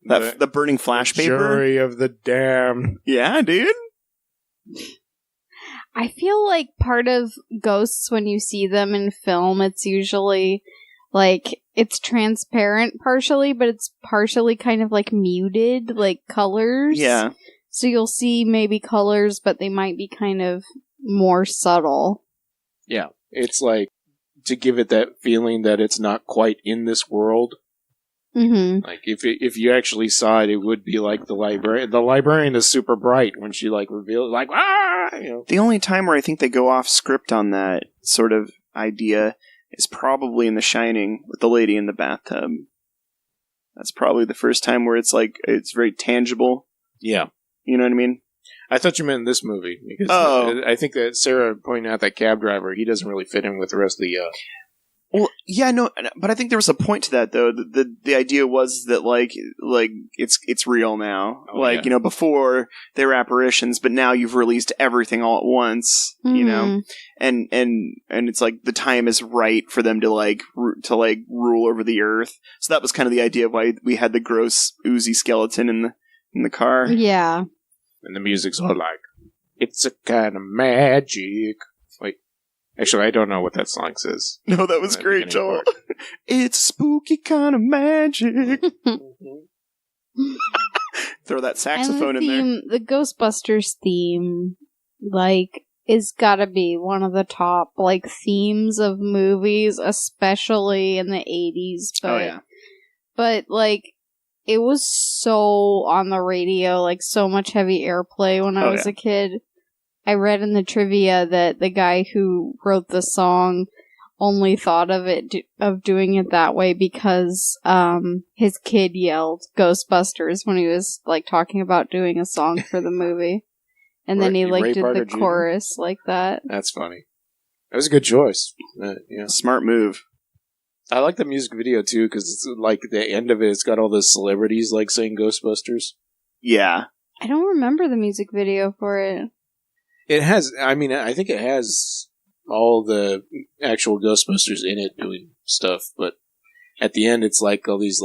The burning flash paper. Jury of the Damned. Yeah, dude. I feel like part of ghosts, when you see them in film, it's usually like it's transparent partially, but it's partially kind of like muted, like colors. Yeah. So you'll see maybe colors, but they might be kind of more subtle. Yeah. It's like to give it that feeling that it's not quite in this world. Mm-hmm. Like if you actually saw it, it would be like the librarian. The librarian is super bright when she like reveals, like The only time where I think they go off script on that sort of idea is probably in The Shining with the lady in the bathtub. That's probably the first time where it's like it's very tangible. Yeah, you know what I mean. I thought you meant in this movie because I think that Sarah pointed out that cab driver, he doesn't really fit in with the rest of the. Well, yeah, no, but I think there was a point to that though. The idea was that like it's real now. Before they were apparitions, but now you've released everything all at once. Mm-hmm. You know, and it's like the time is right for them to rule over the earth. So that was kind of the idea of why we had the gross oozy skeleton in the car. Yeah, and the music's all like, "It's a kind of magic." Actually, I don't know what that song says. No, that was great, Joel. It's spooky kind of magic. Throw that saxophone in there. The Ghostbusters theme, is gotta be one of the top, themes of movies, especially in the 80s. But, But, it was so on the radio, so much heavy airplay when I was a kid. I read in the trivia that the guy who wrote the song only thought of doing it that way because his kid yelled Ghostbusters when he was talking about doing a song for the movie, and then he did the chorus like that. That's funny. That was a good choice. Smart move. I like the music video too because it's the end of it. It's got all the celebrities saying Ghostbusters. Yeah, I don't remember the music video for it. It has, I think it has all the actual Ghostbusters in it doing stuff, but at the end it's all these,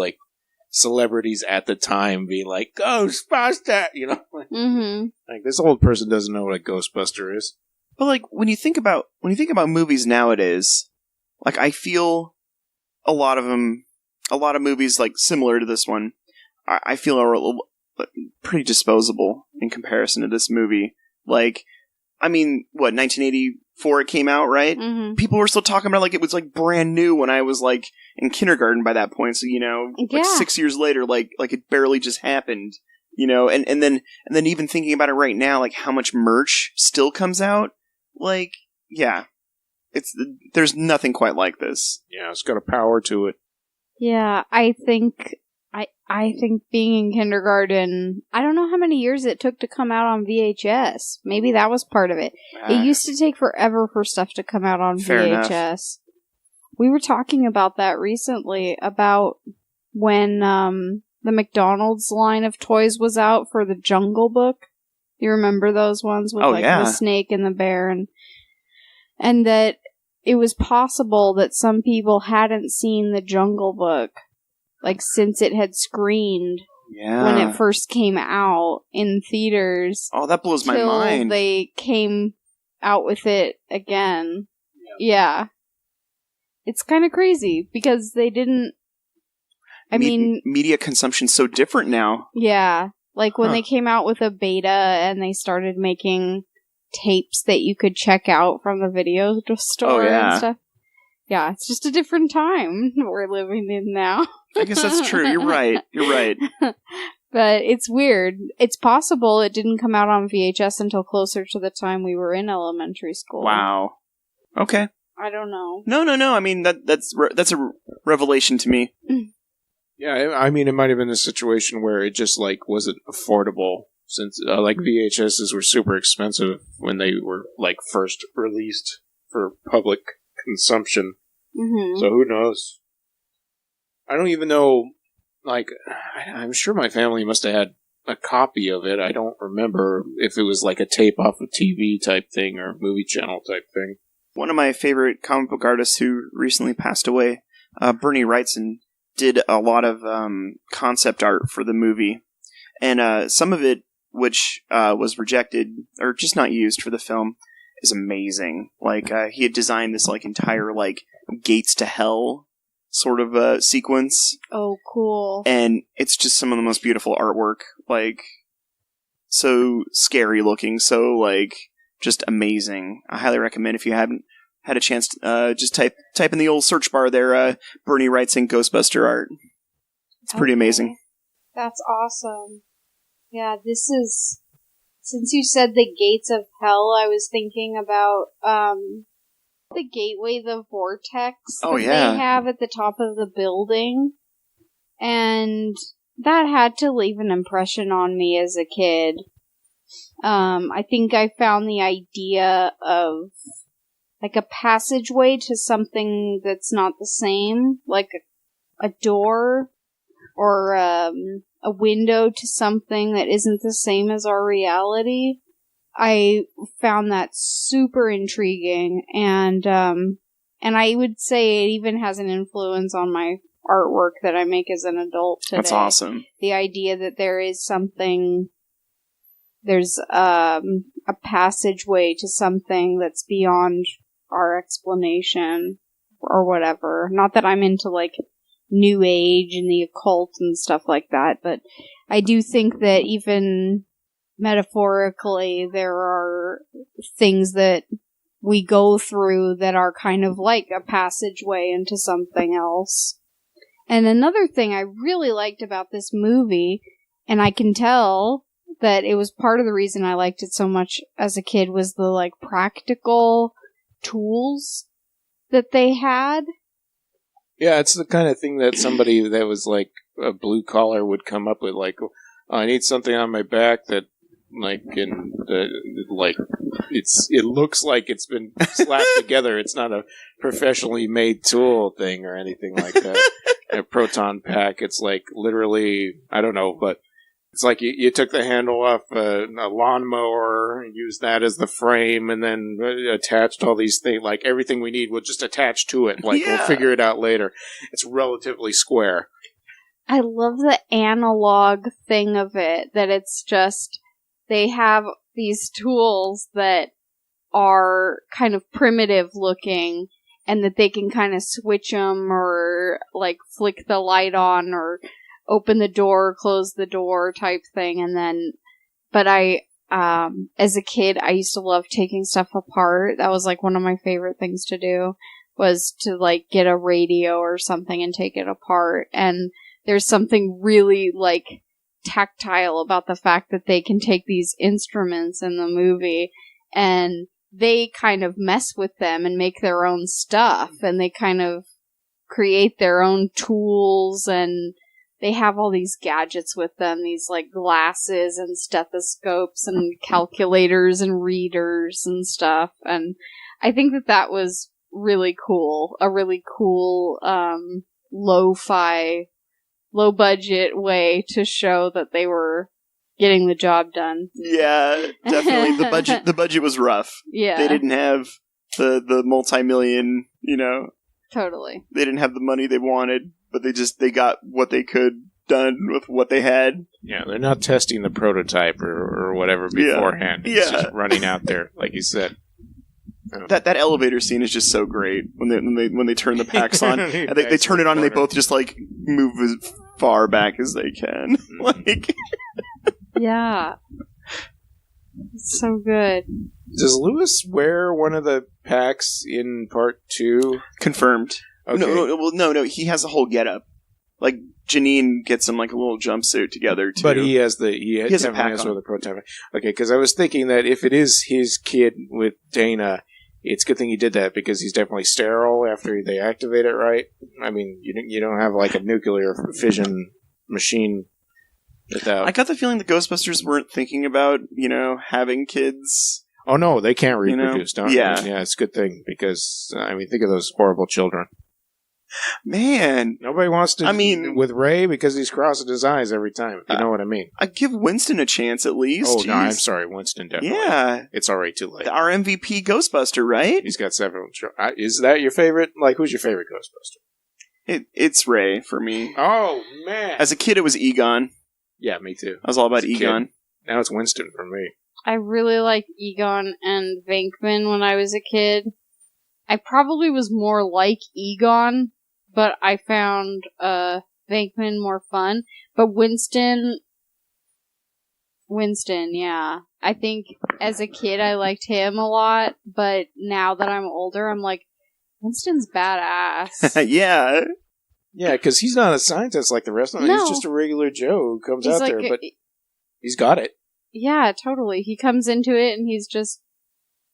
celebrities at the time being like, Ghostbuster! Mm-hmm. This old person doesn't know what a Ghostbuster is. But, when you think about movies nowadays, I feel a lot of movies, similar to this one, I feel are pretty disposable in comparison to this movie. 1984 it came out, right? Mm-hmm. People were still talking about it was brand new when I was in kindergarten by that point. So 6 years later, it barely just happened. And then even thinking about it right now, how much merch still comes out. There's nothing quite like this. Yeah, it's got a power to it. Yeah, I think being in kindergarten, I don't know how many years it took to come out on VHS. Maybe that was part of it. It used to take forever for stuff to come out on Fair VHS. Enough. We were talking about that recently, about when the McDonald's line of toys was out for the Jungle Book. You remember those ones with the snake and the bear, and that it was possible that some people hadn't seen the Jungle Book since it had screened when it first came out in theaters. Oh, that blows my mind. They came out with it again. Yeah. It's kind of crazy because they didn't... media consumption's so different now. Yeah. When they came out with a beta and they started making tapes that you could check out from the video store and stuff. Yeah, it's just a different time we're living in now. I guess that's true. You're right. But it's weird. It's possible it didn't come out on VHS until closer to the time we were in elementary school. Wow. Okay. I don't know. No. That's a revelation to me. Yeah, it might have been a situation where it just wasn't affordable since VHSs were super expensive when they were first released for public consumption. Mm-hmm. So who knows? I don't even know, I'm sure my family must have had a copy of it. I don't remember if it was a tape off a TV type thing or movie channel type thing. One of my favorite comic book artists who recently passed away, Bernie Wrightson, did a lot of concept art for the movie. And some of it, which was rejected, or just not used for the film, is amazing. Like, he had designed this, like, entire, like, gates to hell sort of sequence. Oh, cool. And it's just some of the most beautiful artwork. Like, so scary looking, so, like, just amazing. I highly recommend if you haven't had a chance to just type in the old search bar there, Bernie Wrightson Ghostbuster art. It's pretty amazing. That's awesome. Yeah, this is... Since you said the gates of hell, I was thinking about the gateway, the vortex that they have at the top of the building. And that had to leave an impression on me as a kid. I think I found the idea of like a passageway to something that's not the same, like a door or a window to something that isn't the same as our reality. I found that super intriguing, and I would say it even has an influence on my artwork that I make as an adult today. That's awesome. The idea that there is something, there's a passageway to something that's beyond our explanation or whatever. Not that I'm into like New Age and the occult and stuff like that, but I do think that even metaphorically there are things that we go through that are kind of like a passageway into something else. And another thing I really liked about this movie, and I can tell that it was part of the reason I liked it so much as a kid, was the like practical tools that they had. Yeah, it's the kind of thing that somebody that was like a blue collar would come up with, like, oh, I need something on my back that, like, it looks like it's been slapped together. It's not a professionally made tool thing or anything like that. A proton pack. It's like literally, I don't know, but it's like you took the handle off a lawnmower and used that as the frame, and then attached all these things. Like, everything we need, we'll just attach to it. Like, we'll figure it out later. It's relatively square. I love the analog thing of it, that it's just, they have these tools that are kind of primitive looking, and that they can kind of switch them or, like, flick the light on or open the door, close the door type thing. And then, but as a kid, I used to love taking stuff apart. That was like one of my favorite things to do, was to like get a radio or something and take it apart. And there's something really like tactile about the fact that they can take these instruments in the movie and they kind of mess with them and make their own stuff, and they kind of create their own tools, and they have all these gadgets with them, these like glasses and stethoscopes and calculators and readers and stuff. And I think that was really cool. A really cool, lo-fi, low-budget way to show that they were getting the job done. Yeah, definitely. The budget was rough. Yeah. They didn't have the multi-million, Totally. They didn't have the money they wanted, but they got what they could done with what they had. Yeah, they're not testing the prototype or whatever beforehand. It's just running out there, like you said. That elevator scene is just so great when they turn the packs on and they turn it on and they both just like move as far back as they can. Like, yeah, it's so good. Does Lewis wear one of the packs in part 2? Confirmed. Okay. No. He has a whole getup. Like, Janine gets him like a little jumpsuit together too. But he has a pack on. With the prototype. Okay, because I was thinking that if it is his kid with Dana, it's a good thing he did that, because he's definitely sterile after they activate it, right? I mean, you don't have like a nuclear fission machine without. I got the feeling the Ghostbusters weren't thinking about having kids. Oh no, they can't reproduce, don't yeah. they? Yeah, it's a good thing, because I mean, think of those horrible children. Man, nobody wants to. I mean, with Ray, because he's crossing his eyes every time. If you know what I mean. I'd give Winston a chance at least. Oh, no, I'm sorry, Winston definitely. Yeah, it's already too late. Our MVP Ghostbuster, right? He's got several. Is that your favorite? Like, who's your favorite Ghostbuster? It's Ray for me. Oh man! As a kid, it was Egon. Yeah, me too. I was all about Egon. Now it's Winston for me. I really liked Egon and Venkman when I was a kid. I probably was more like Egon, but I found Venkman more fun. But Winston, yeah. I think as a kid I liked him a lot, but now that I'm older, I'm like, Winston's badass. Yeah. Yeah, because he's not a scientist like the rest of them. No. He's just a regular Joe who comes He's out like there, but he's got it. Yeah, totally. He comes into it and he's just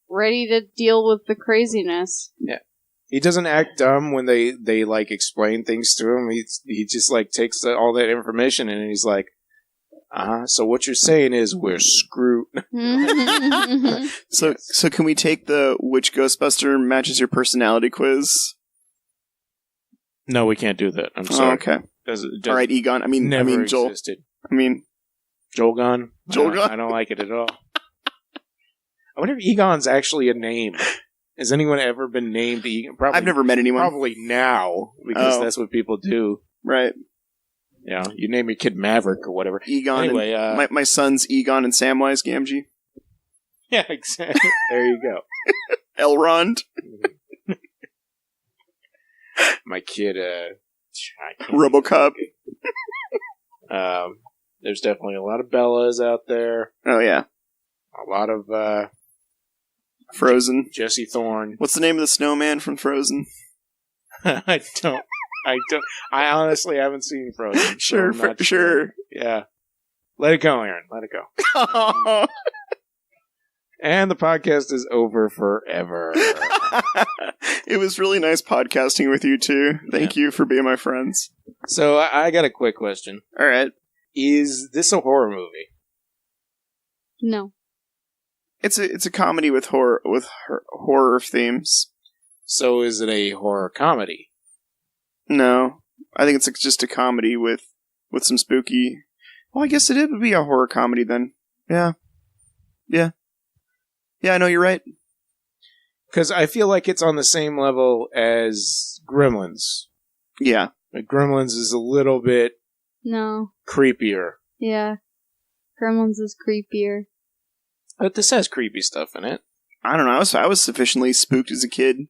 ready to deal with the craziness. Yeah. He doesn't act dumb when they like explain things to him. He just like takes all that information and he's like, so what you're saying is we're screwed. So can we take the which Ghostbuster matches your personality quiz? No, we can't do that. I'm sorry. Oh, okay. All right, Egon. I mean Joel. Existed. Joelgon. I don't like it at all. I wonder if Egon's actually a name. Has anyone ever been named Egon? Probably, I've never met anyone. Probably now, because that's what people do. Right. You know, you name your kid Maverick or whatever. Egon. Anyway, my son's Egon and Samwise Gamgee. Yeah, exactly. There you go. Elrond. My kid, RoboCop. There's definitely a lot of Bellas out there. Oh, yeah. A lot of, Frozen. Jesse Thorne. What's the name of the snowman from Frozen? I honestly haven't seen Frozen. Sure. Yeah. Let it go, Aaron. Let it go. And the podcast is over forever. It was really nice podcasting with you, too. Thank you for being my friends. So, I got a quick question. All right. Is this a horror movie? No. It's a comedy with horror themes. So is it a horror comedy? No. I think it's just a comedy with some spooky... Well, I guess it would be a horror comedy then. Yeah. Yeah. Yeah, I know, you're right. Because I feel like it's on the same level as Gremlins. Yeah. Like Gremlins is a little bit... No. creepier. Yeah. Gremlins is creepier. But this has creepy stuff in it. I don't know. I was sufficiently spooked as a kid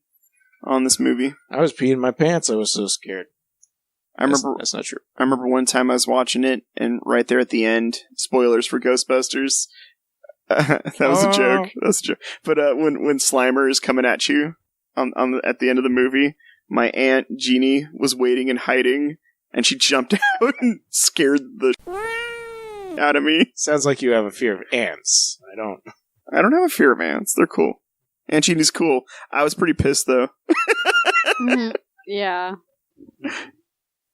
on this movie. I was peeing my pants. I was so scared. That's not true. I remember one time I was watching it, and right there at the end, spoilers for Ghostbusters. That was a joke. That's a joke. But when Slimer is coming at you at the end of the movie, my aunt Jeannie was waiting and hiding, and she jumped out and scared the out of me. Sounds like you have a fear of ants. I don't have a fear of ants. They're cool. Aunt Jeannie's cool. I was pretty pissed though. Yeah.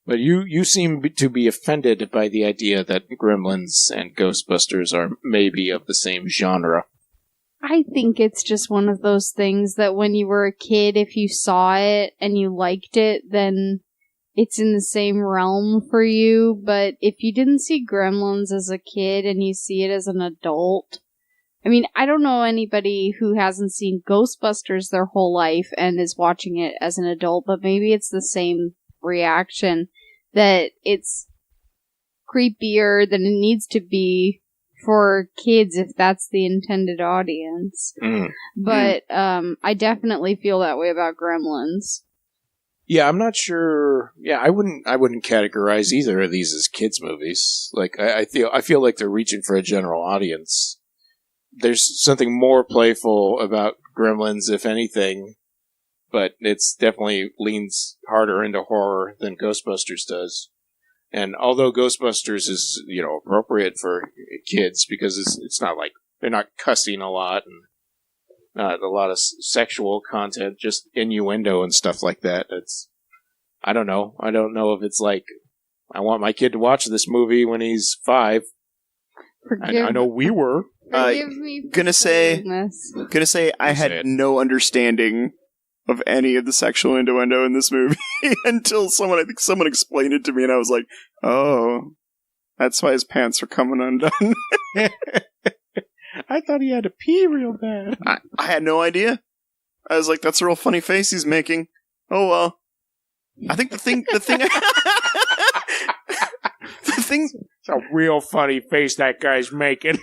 But you seem to be offended by the idea that Gremlins and Ghostbusters are maybe of the same genre. I think it's just one of those things that when you were a kid, if you saw it and you liked it, then it's in the same realm for you. But if you didn't see Gremlins as a kid and you see it as an adult, I mean, I don't know anybody who hasn't seen Ghostbusters their whole life and is watching it as an adult, but maybe it's the same reaction, that it's creepier than it needs to be for kids if that's the intended audience. But I definitely feel that way about Gremlins. Yeah, I'm not sure. Yeah, I wouldn't categorize either of these as kids movies. Like I feel like they're reaching for a general audience. There's something more playful about Gremlins, if anything, but it's definitely leans harder into horror than Ghostbusters does. And although Ghostbusters is, appropriate for kids because it's not like they're not cussing a lot and not a lot of sexual content, just innuendo and stuff like that. I don't know. I don't know if it's like I want my kid to watch this movie when he's 5. I know we were. Forgive me for gonna say I had no understanding of any of the sexual innuendo in this movie until someone explained it to me, and I was like, oh, that's why his pants are coming undone. I thought he had to pee real bad. I had no idea. I was like, that's a real funny face he's making. Oh well. I think the thing It's a real funny face that guy's making.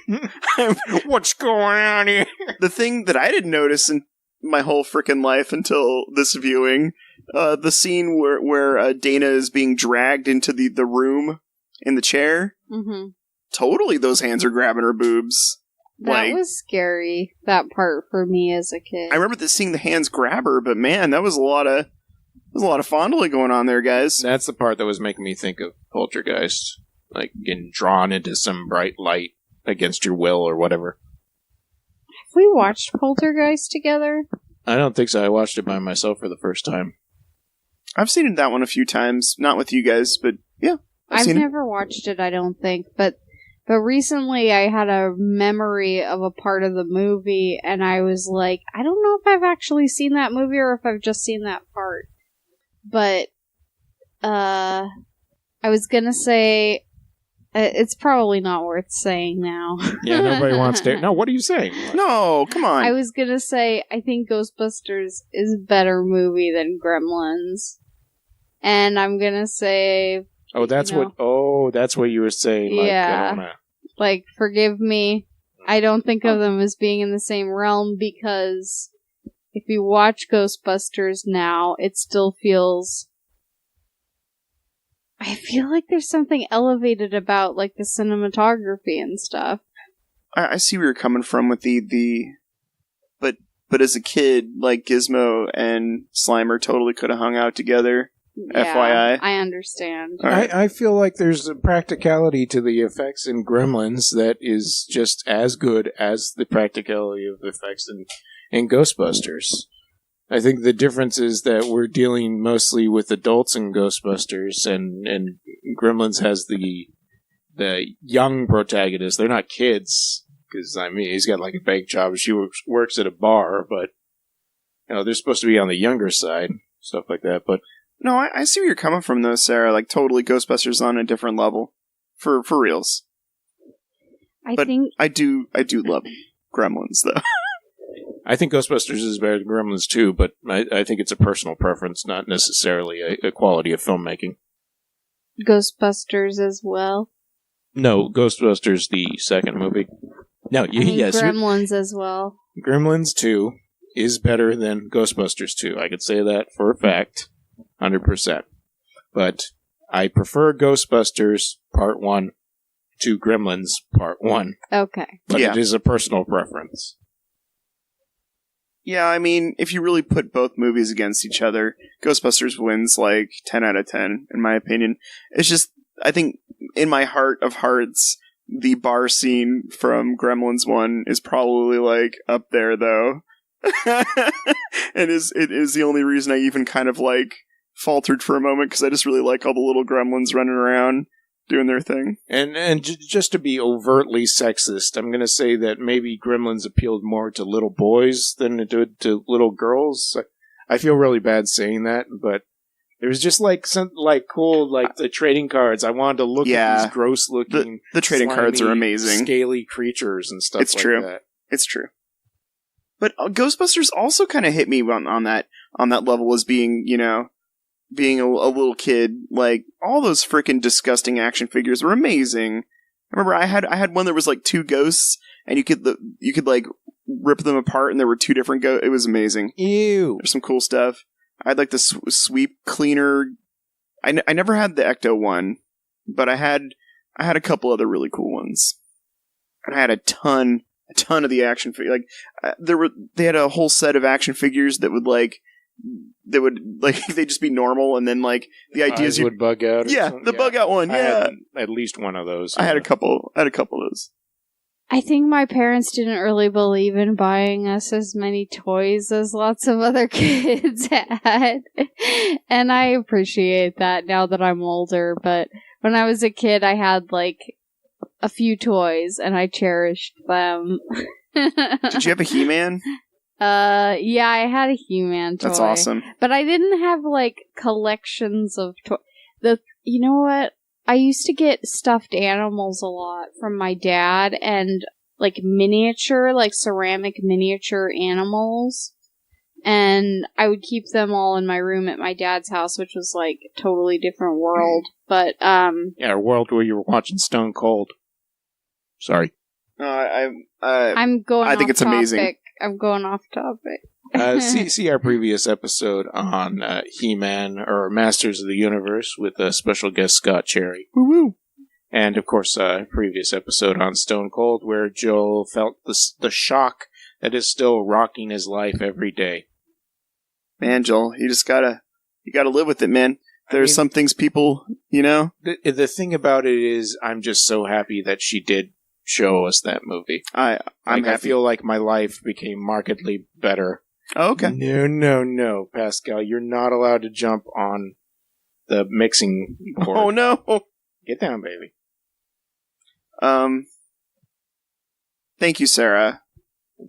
What's going on here? The thing that I didn't notice in my whole frickin' life until this viewing, the scene where Dana is being dragged into the room in the chair. Mm-hmm. Totally, those hands are grabbing her boobs. That was scary, that part, for me as a kid. I remember seeing the hands grab her, but man, that was a lot of fondling going on there, guys. That's the part that was making me think of Poltergeist. Like, getting drawn into some bright light against your will or whatever. Have we watched Poltergeist together? I don't think so. I watched it by myself for the first time. I've seen that one a few times. Not with you guys, but yeah. I've never watched it, I don't think, but recently I had a memory of a part of the movie, and I was like, I don't know if I've actually seen that movie or if I've just seen that part. But, I was gonna say, it's probably not worth saying now. Yeah, nobody wants to. No, what are you saying? No, come on. I was gonna say, I think Ghostbusters is a better movie than Gremlins. And I'm gonna say... Oh, that's what you were saying. Like, yeah. Like, forgive me. I don't think of them as being in the same realm because if you watch Ghostbusters now, it still feels... I feel like there's something elevated about, like, the cinematography and stuff. I see where you're coming from with but as a kid, like, Gizmo and Slimer totally could have hung out together. Yeah, FYI. I understand. Right. I feel like there's a practicality to the effects in Gremlins that is just as good as the practicality of the effects in Ghostbusters. I think the difference is that we're dealing mostly with adults in Ghostbusters, and Gremlins has the young protagonist. They're not kids, because, I mean, he's got like a bank job. She works at a bar, but, you know, they're supposed to be on the younger side, stuff like that, but... No, I see where you're coming from, though, Sarah. Like, totally Ghostbusters on a different level. For reals. I do love Gremlins, though. I think Ghostbusters is better than Gremlins, too, but I think it's a personal preference, not necessarily a quality of filmmaking. Ghostbusters as well? No, Ghostbusters, the second movie. No, yes. Gremlins as well. Gremlins 2 is better than Ghostbusters 2. I could say that for a fact. 100%. But I prefer Ghostbusters Part 1 to Gremlins Part 1. Okay. But it is a personal preference. Yeah, I mean, if you really put both movies against each other, Ghostbusters wins like 10 out of 10, in my opinion. It's just, I think, in my heart of hearts, the bar scene from Gremlins 1 is probably like up there, though. And it is the only reason I even kind of like faltered for a moment, because I just really like all the little gremlins running around doing their thing. And just to be overtly sexist, I'm going to say that maybe Gremlins appealed more to little boys than it did to little girls. I feel really bad saying that, but it was just like something like cool, like the trading cards. I wanted to look at these gross looking the trading cards are amazing, scaly creatures and stuff. It's true. That. It's true. But Ghostbusters also kind of hit me on that level as being, you know, being a little kid. Like, all those freaking disgusting action figures were amazing. I remember I had one that was like two ghosts, and you could like rip them apart, and there were two different ghosts. It was amazing. Ew. There's some cool stuff. I had like the sweep cleaner. I never had the Ecto one, but I had a couple other really cool ones, and I had a ton of the action figures. Like, they had a whole set of action figures that would they'd just be normal, and then like the ideas would bug out. The bug out one. Yeah, I had at least one of those. I had a couple of those. I think my parents didn't really believe in buying us as many toys as lots of other kids had, and I appreciate that now that I'm older. But when I was a kid, I had like a few toys, and I cherished them. Did you have a He-Man? Yeah, I had a He-Man toy. That's awesome. But I didn't have, like, collections of toys. You know what? I used to get stuffed animals a lot from my dad, and, like, ceramic miniature animals. And I would keep them all in my room at my dad's house, which was like a totally different world. But, yeah, a world where you were watching Stone Cold. Sorry. No, I'm going I off think it's topic. amazing. I'm going off topic. See our previous episode on He-Man, or Masters of the Universe, with special guest Scott Cherry. Woo-woo. And, of course, previous episode on Stone Cold, where Joel felt the shock that is still rocking his life every day. Man, Joel, you gotta live with it, man. There's some things people, The thing about it is, I'm just so happy that she did show us that movie. I'm happy. I feel like my life became markedly better. Oh, okay. No, Pascal, you're not allowed to jump on the mixing board. Oh, no. Get down, baby. Thank you, Sarah.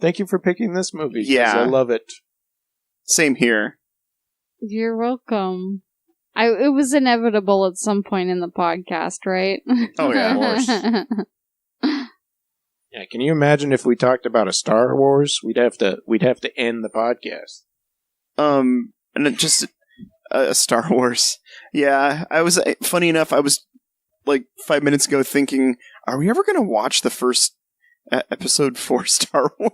Thank you for picking this movie. 'Cause Yeah. I love it. Same here. You're welcome. It was inevitable at some point in the podcast, right? Oh, yeah, of course. Yeah, can you imagine if we talked about a Star Wars? We'd have to end the podcast. And it just Star Wars. Yeah, funny enough, I was like 5 minutes ago thinking, are we ever going to watch the first episode for Star Wars?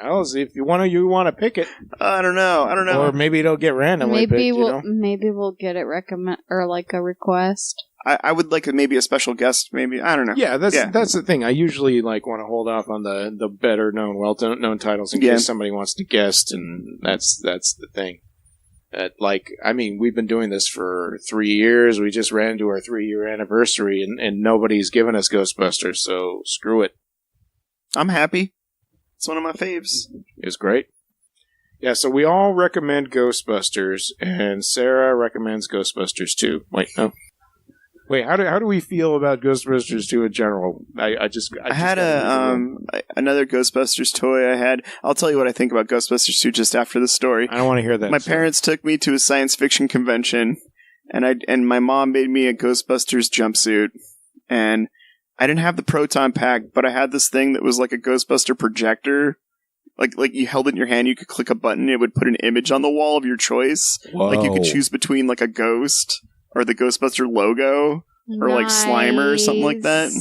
Well, see, if you want to pick it. I don't know. Or maybe it'll get randomly picked, Maybe we'll get it recommend or like a request. I would like maybe a special guest. Maybe, I don't know. Yeah, that's the thing. I usually want to hold off on the better known, well known titles in case somebody wants to guest, and that's the thing. We've been doing this for 3 years. We just ran into our 3-year anniversary, and nobody's given us Ghostbusters, so screw it. I'm happy. It's one of my faves. It was great. Yeah, so we all recommend Ghostbusters, and Sarah recommends Ghostbusters 2. Wait, how do we feel about Ghostbusters 2 in general? I had another Ghostbusters toy I had. I'll tell you what I think about Ghostbusters 2 just after the story. I don't want to hear that. My parents took me to a science fiction convention, and my mom made me a Ghostbusters jumpsuit, and I didn't have the proton pack, but I had this thing that was like a Ghostbuster projector. Like you held it in your hand, you could click a button, it would put an image on the wall of your choice. Whoa. Like you could choose between like a ghost or the Ghostbuster logo or like Slimer or something like that.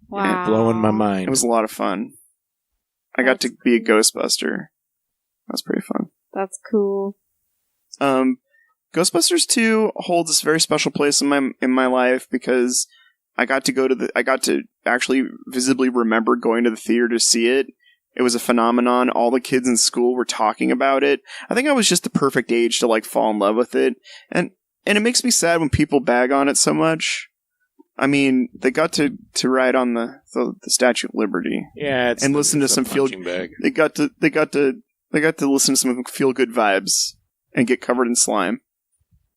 Wow. Yeah, blowing my mind. It was a lot of fun. I got to be a Ghostbuster. That was pretty fun. That's cool. Ghostbusters 2 holds this very special place in my life because I got to actually visibly remember going to the theater to see it. It was a phenomenon. All the kids in school were talking about it. I think I was just the perfect age to fall in love with it. And it makes me sad when people bag on it so much. I mean, they got to ride on the Statue of Liberty. Yeah, and listen to some They got to listen to some feel good vibes and get covered in slime.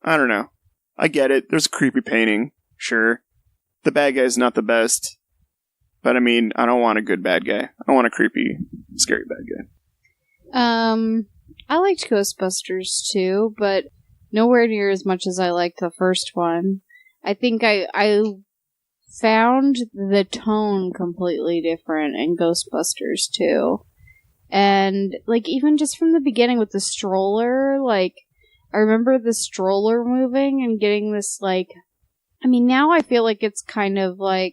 I don't know. I get it. There's a creepy painting, sure. The bad guy is not the best, but I mean, I don't want a good bad guy. I want a creepy, scary bad guy. I liked Ghostbusters too, but nowhere near as much as I liked the first one. I think I found the tone completely different in Ghostbusters 2. And, even just from the beginning with the stroller, I remember the stroller moving and getting this, now I feel like it's kind of I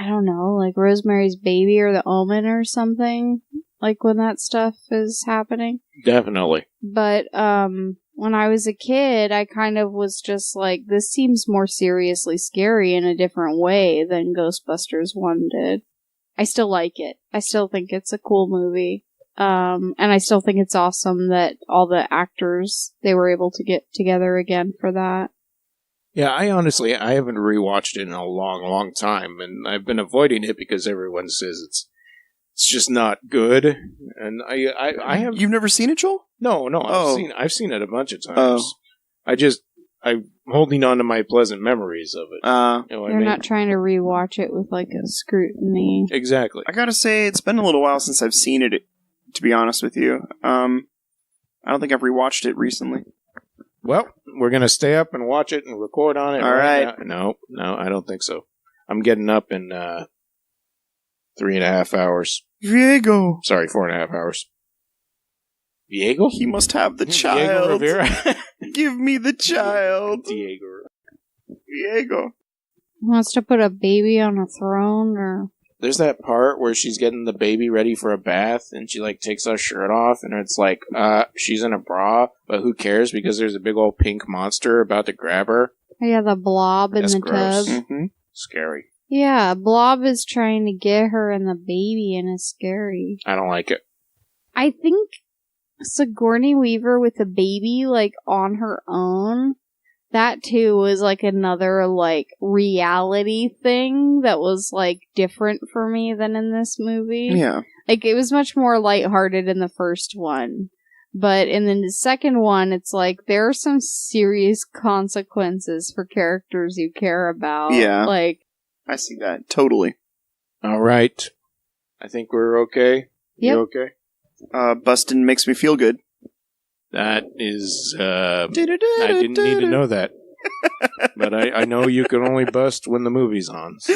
don't know, like Rosemary's Baby or The Omen or something, when that stuff is happening. Definitely. But, when I was a kid, I kind of was just this seems more seriously scary in a different way than Ghostbusters 1 did. I still like it. I still think it's a cool movie. And I still think it's awesome that all the actors, they were able to get together again for that. Yeah, I haven't rewatched it in a long, long time, and I've been avoiding it because everyone says it's just not good. And I have. You've never seen it, Joel? No. I've seen it a bunch of times. I'm holding on to my pleasant memories of it. You're not trying to rewatch it with a scrutiny. Exactly. I gotta say, it's been a little while since I've seen it. To be honest with you, I don't think I've rewatched it recently. Well, we're going to stay up and watch it and record on it. All right. No, I don't think so. I'm getting up in 3.5 hours. Diego. Sorry, 4.5 hours. Diego? He must have the Diego child. Rivera? Give me the child. Diego. Diego. Wants to put a baby on a throne, or... There's that part where she's getting the baby ready for a bath, and she, like, takes her shirt off, and it's like, she's in a bra, but who cares, because there's a big old pink monster about to grab her. Yeah, the blob in That's the gross. tub. Mm-hmm. Scary. Yeah, Blob is trying to get her and the baby, and it's scary. I don't like it. I think Sigourney Weaver with a baby, like, on her own, that too was, like, another, like, reality thing that was, like, different for me than in this movie. Yeah. Like, it was much more lighthearted in the first one. But in the second one, it's like, there are some serious consequences for characters you care about. Yeah. Like, I see that. Totally. All right. I think we're okay. Yep. You okay? Bustin' makes me feel good. That is, I didn't need to know that. But I know you can only bust when the movie's on, so...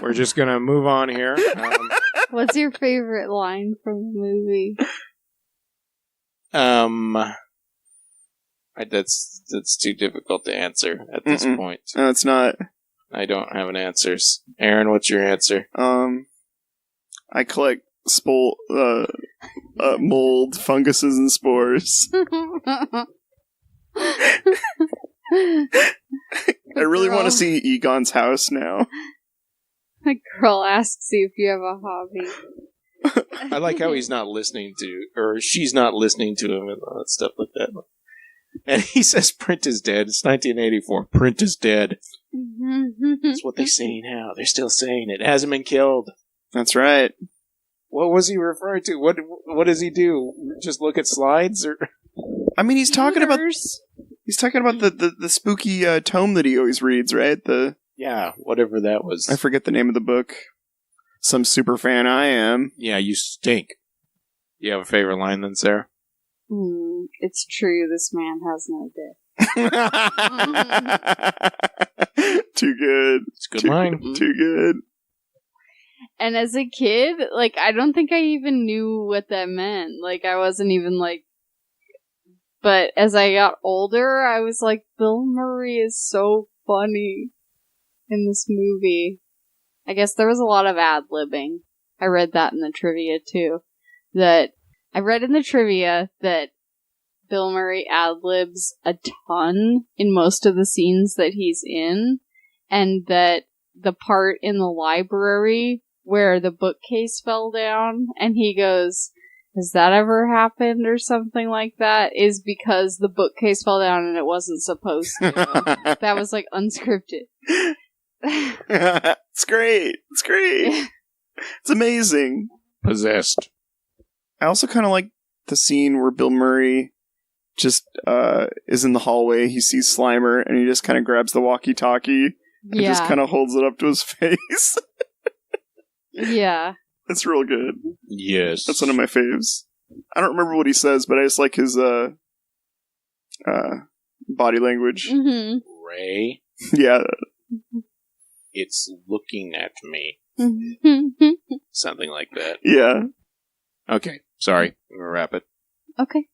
We're just gonna move on here. what's your favorite line from the movie? That's too difficult to answer at this point. No, it's not. I don't have an answer. Aaron, what's your answer? I collect mold, funguses, and spores. I really want to see Egon's house now. The girl asks you if you have a hobby. I like how he's not listening to, or she's not listening to him and all that stuff like that. And he says print is dead. It's 1984. Print is dead. That's what they say now. They're still saying it. It hasn't been killed. That's right. What was he referring to? What does he do? Just look at slides? Or I mean, he's talking about the spooky tome that he always reads, right? Yeah, whatever that was. I forget the name of the book. Some super fan I am. Yeah, you stink. You have a favorite line then, Sarah? It's true, this man has no dick. Too good. It's a good line. Too good. And as a kid, like, I don't think I even knew what that meant. Like, I wasn't even like... But as I got older, I was like, Bill Murray is so funny in this movie. I guess there was a lot of ad-libbing. I read that in the trivia, too. I read in the trivia that Bill Murray ad-libs a ton in most of the scenes that he's in, and that the part in the library where the bookcase fell down, and he goes, has that ever happened or something like that, is because the bookcase fell down and it wasn't supposed to. That was, like, unscripted. It's great. It's great. It's amazing. Possessed. I also kind of like the scene where Bill Murray just is in the hallway. He sees Slimer and he just kind of grabs the walkie-talkie and just kind of holds it up to his face. Yeah. That's real good. Yes. That's one of my faves. I don't remember what he says, but I just like his body language. Mm-hmm. Ray, Yeah. it's looking at me. Something like that. Yeah. Okay, sorry. I'm going to wrap it. Okay.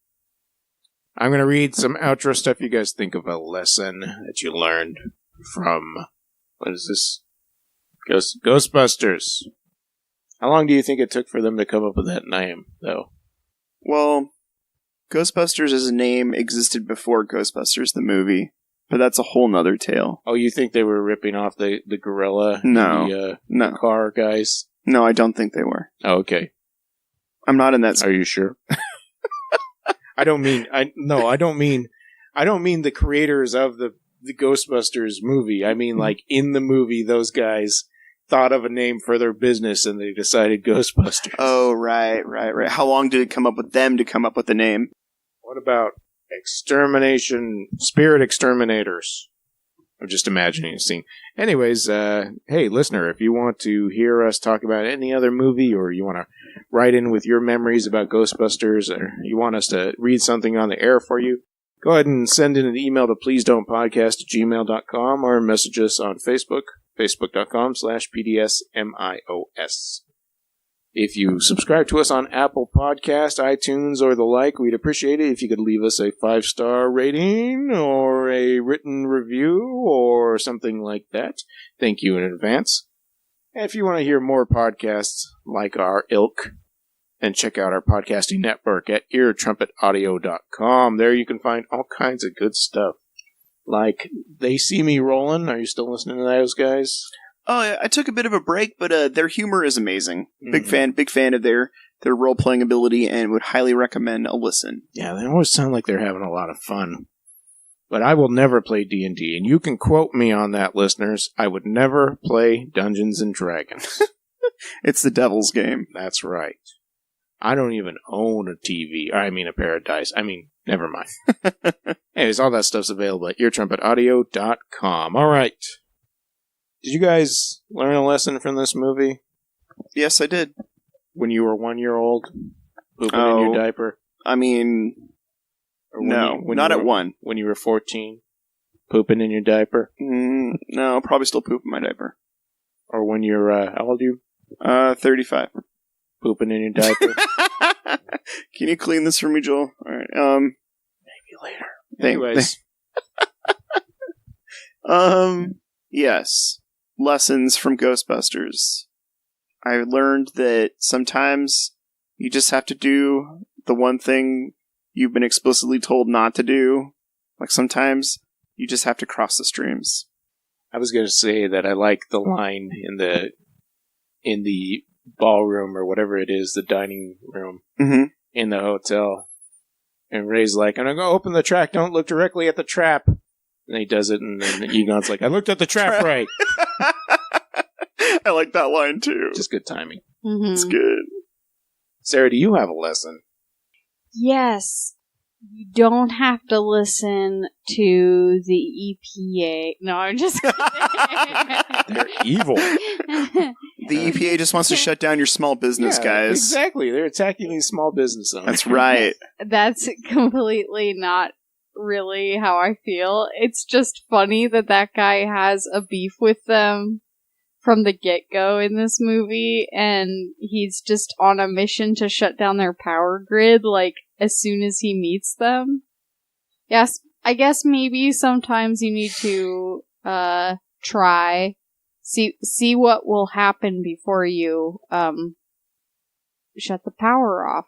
I'm going to read some outro stuff. You guys think of a lesson that you learned from, what is this? Ghostbusters. How long do you think it took for them to come up with that name, though? Well, Ghostbusters as a name existed before Ghostbusters the movie, but that's a whole nother tale. Oh, you think they were ripping off the gorilla? No. The car guys? No, I don't think they were. Oh, okay. I'm not in that. Are you sure? I don't mean the creators of the Ghostbusters movie. I mean, like, in the movie, those guys thought of a name for their business and they decided Ghostbusters. Oh, right. How long did it come up with them to come up with the name? What about Spirit Exterminators? I'm just imagining a scene. Anyways, hey, listener, if you want to hear us talk about any other movie, or you want to write in with your memories about Ghostbusters, or you want us to read something on the air for you, go ahead and send in an email to pleasedon'tpodcast@gmail.com, or message us on Facebook, facebook.com/PDSMiOS. If you subscribe to us on Apple Podcast, iTunes, or the like, we'd appreciate it if you could leave us a 5-star rating or a written review or something like that. Thank you in advance. And if you want to hear more podcasts like our ilk, then check out our podcasting network at eartrumpetaudio.com. There you can find all kinds of good stuff. Like They See Me Rollin'. Are you still listening to those guys? Oh, I took a bit of a break, but their humor is amazing. Big fan of their role-playing ability, and would highly recommend a listen. Yeah, they always sound like they're having a lot of fun. But I will never play D&D, and you can quote me on that, listeners. I would never play Dungeons & Dragons. It's the devil's game. That's right. I don't even own a TV. I mean, a pair of dice. Never mind. Anyways, all that stuff's available at eartrumpetaudio.com. All right. Did you guys learn a lesson from this movie? Yes, I did. When you were 1 year old? Pooping in your diaper? No, not at 1. When you were 14? Pooping in your diaper? No, probably still pooping my diaper. Or when you're, how old are you? 35. Pooping in your diaper? Can you clean this for me, Joel? All right. Maybe later. Anyways. Yes. Lessons from Ghostbusters. I learned that sometimes you just have to do the one thing you've been explicitly told not to do. Like sometimes you just have to cross the streams. I was going to say that I like the line in the ballroom or whatever it is, the dining room in the hotel. And Ray's like, I'm going to go open the trap, don't look directly at the trap. And he does it, and then Egon's like, I looked at the trap right. I like that line, too. Just good timing. Mm-hmm. It's good. Sarah, do you have a lesson? Yes. You don't have to listen to the EPA. No, I'm just kidding. They're evil. The EPA just wants to shut down your small business, guys. Exactly. They're attacking these small business owners. That's right. That's completely not really how I feel. It's just funny that guy has a beef with them from the get-go in this movie, and he's just on a mission to shut down their power grid, like, as soon as he meets them. Yes, I guess maybe sometimes you need to, see what will happen before you, shut the power off.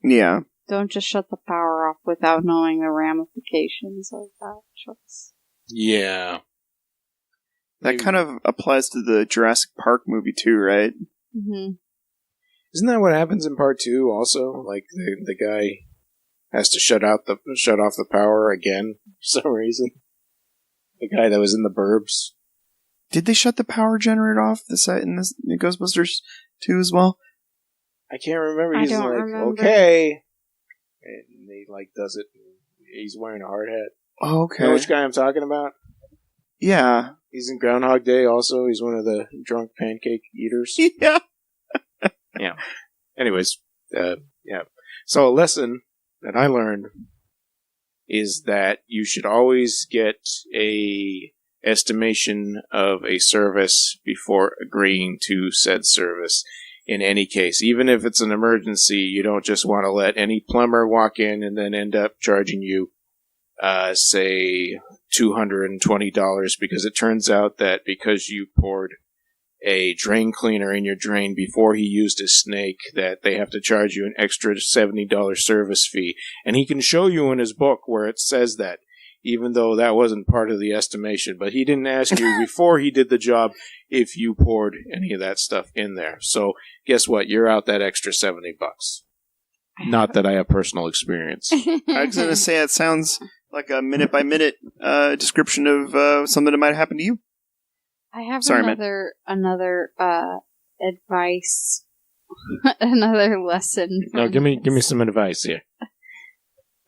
Yeah. Don't just shut the power off without knowing the ramifications of that choice. Yeah. That kind of applies to the Jurassic Park movie too, right? Mm-hmm. Isn't that what happens in part 2 also? Like the guy has to shut off the power again for some reason. The guy that was in the burbs. Did they shut the power generator off in Ghostbusters 2 as well? I can't remember. He's like, remember. Okay. And he does it. He's wearing a hard hat. Oh, okay. You know which guy I'm talking about? Yeah. He's in Groundhog Day also. He's one of the drunk pancake eaters. Yeah. Yeah. Anyways, yeah. So a lesson that I learned is that you should always get a estimation of a service before agreeing to said service. In any case, even if it's an emergency, you don't just want to let any plumber walk in and then end up charging you, say, $220 because it turns out that because you poured a drain cleaner in your drain before he used his snake, that they have to charge you an extra $70 service fee. And he can show you in his book where it says that, even though that wasn't part of the estimation. But he didn't ask you before he did the job if you poured any of that stuff in there. So guess what? You're out that extra $70. Not that I have personal experience. I was going to say it sounds like a minute-by-minute description of something that might happen to you. I have Sorry, another advice, another lesson. No, give me some advice here.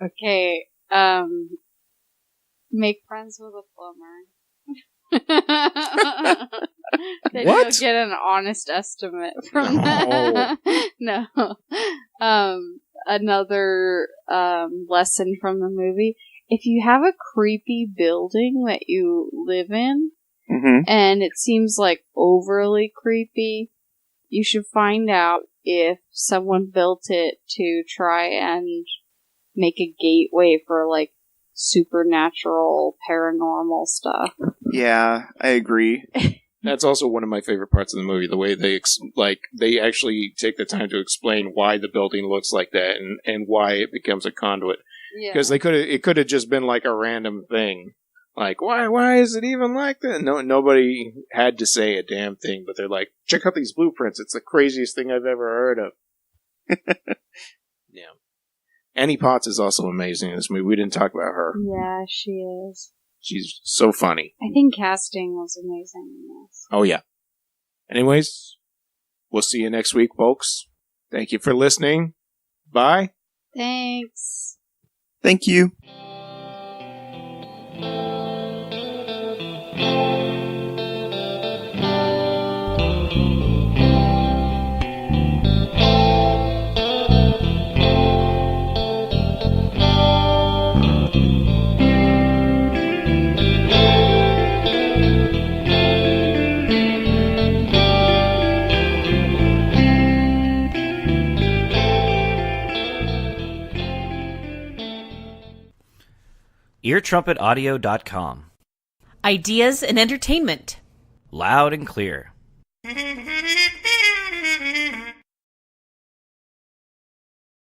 Okay, make friends with a plumber. Then What? you'll get an honest estimate from that. No. Another lesson from the movie. If you have a creepy building that you live in, Mm-hmm. and it seems like overly creepy, You should find out if someone built it to try and make a gateway for, like, supernatural, paranormal stuff. Yeah, I agree. That's also one of my favorite parts of the movie, the way they actually take the time to explain why the building looks like that and why it becomes a conduit. Because it could have just been like a random thing. Like, why is it even like that? Nobody had to say a damn thing, but they're like, check out these blueprints. It's the craziest thing I've ever heard of. Yeah. Annie Potts is also amazing in this movie. We didn't talk about her. Yeah, she is. She's so funny. I think casting was amazing in this. Oh, yeah. Anyways, we'll see you next week, folks. Thank you for listening. Bye. Thanks. Thank you. EarTrumpetAudio.com. Ideas and entertainment. Loud and clear.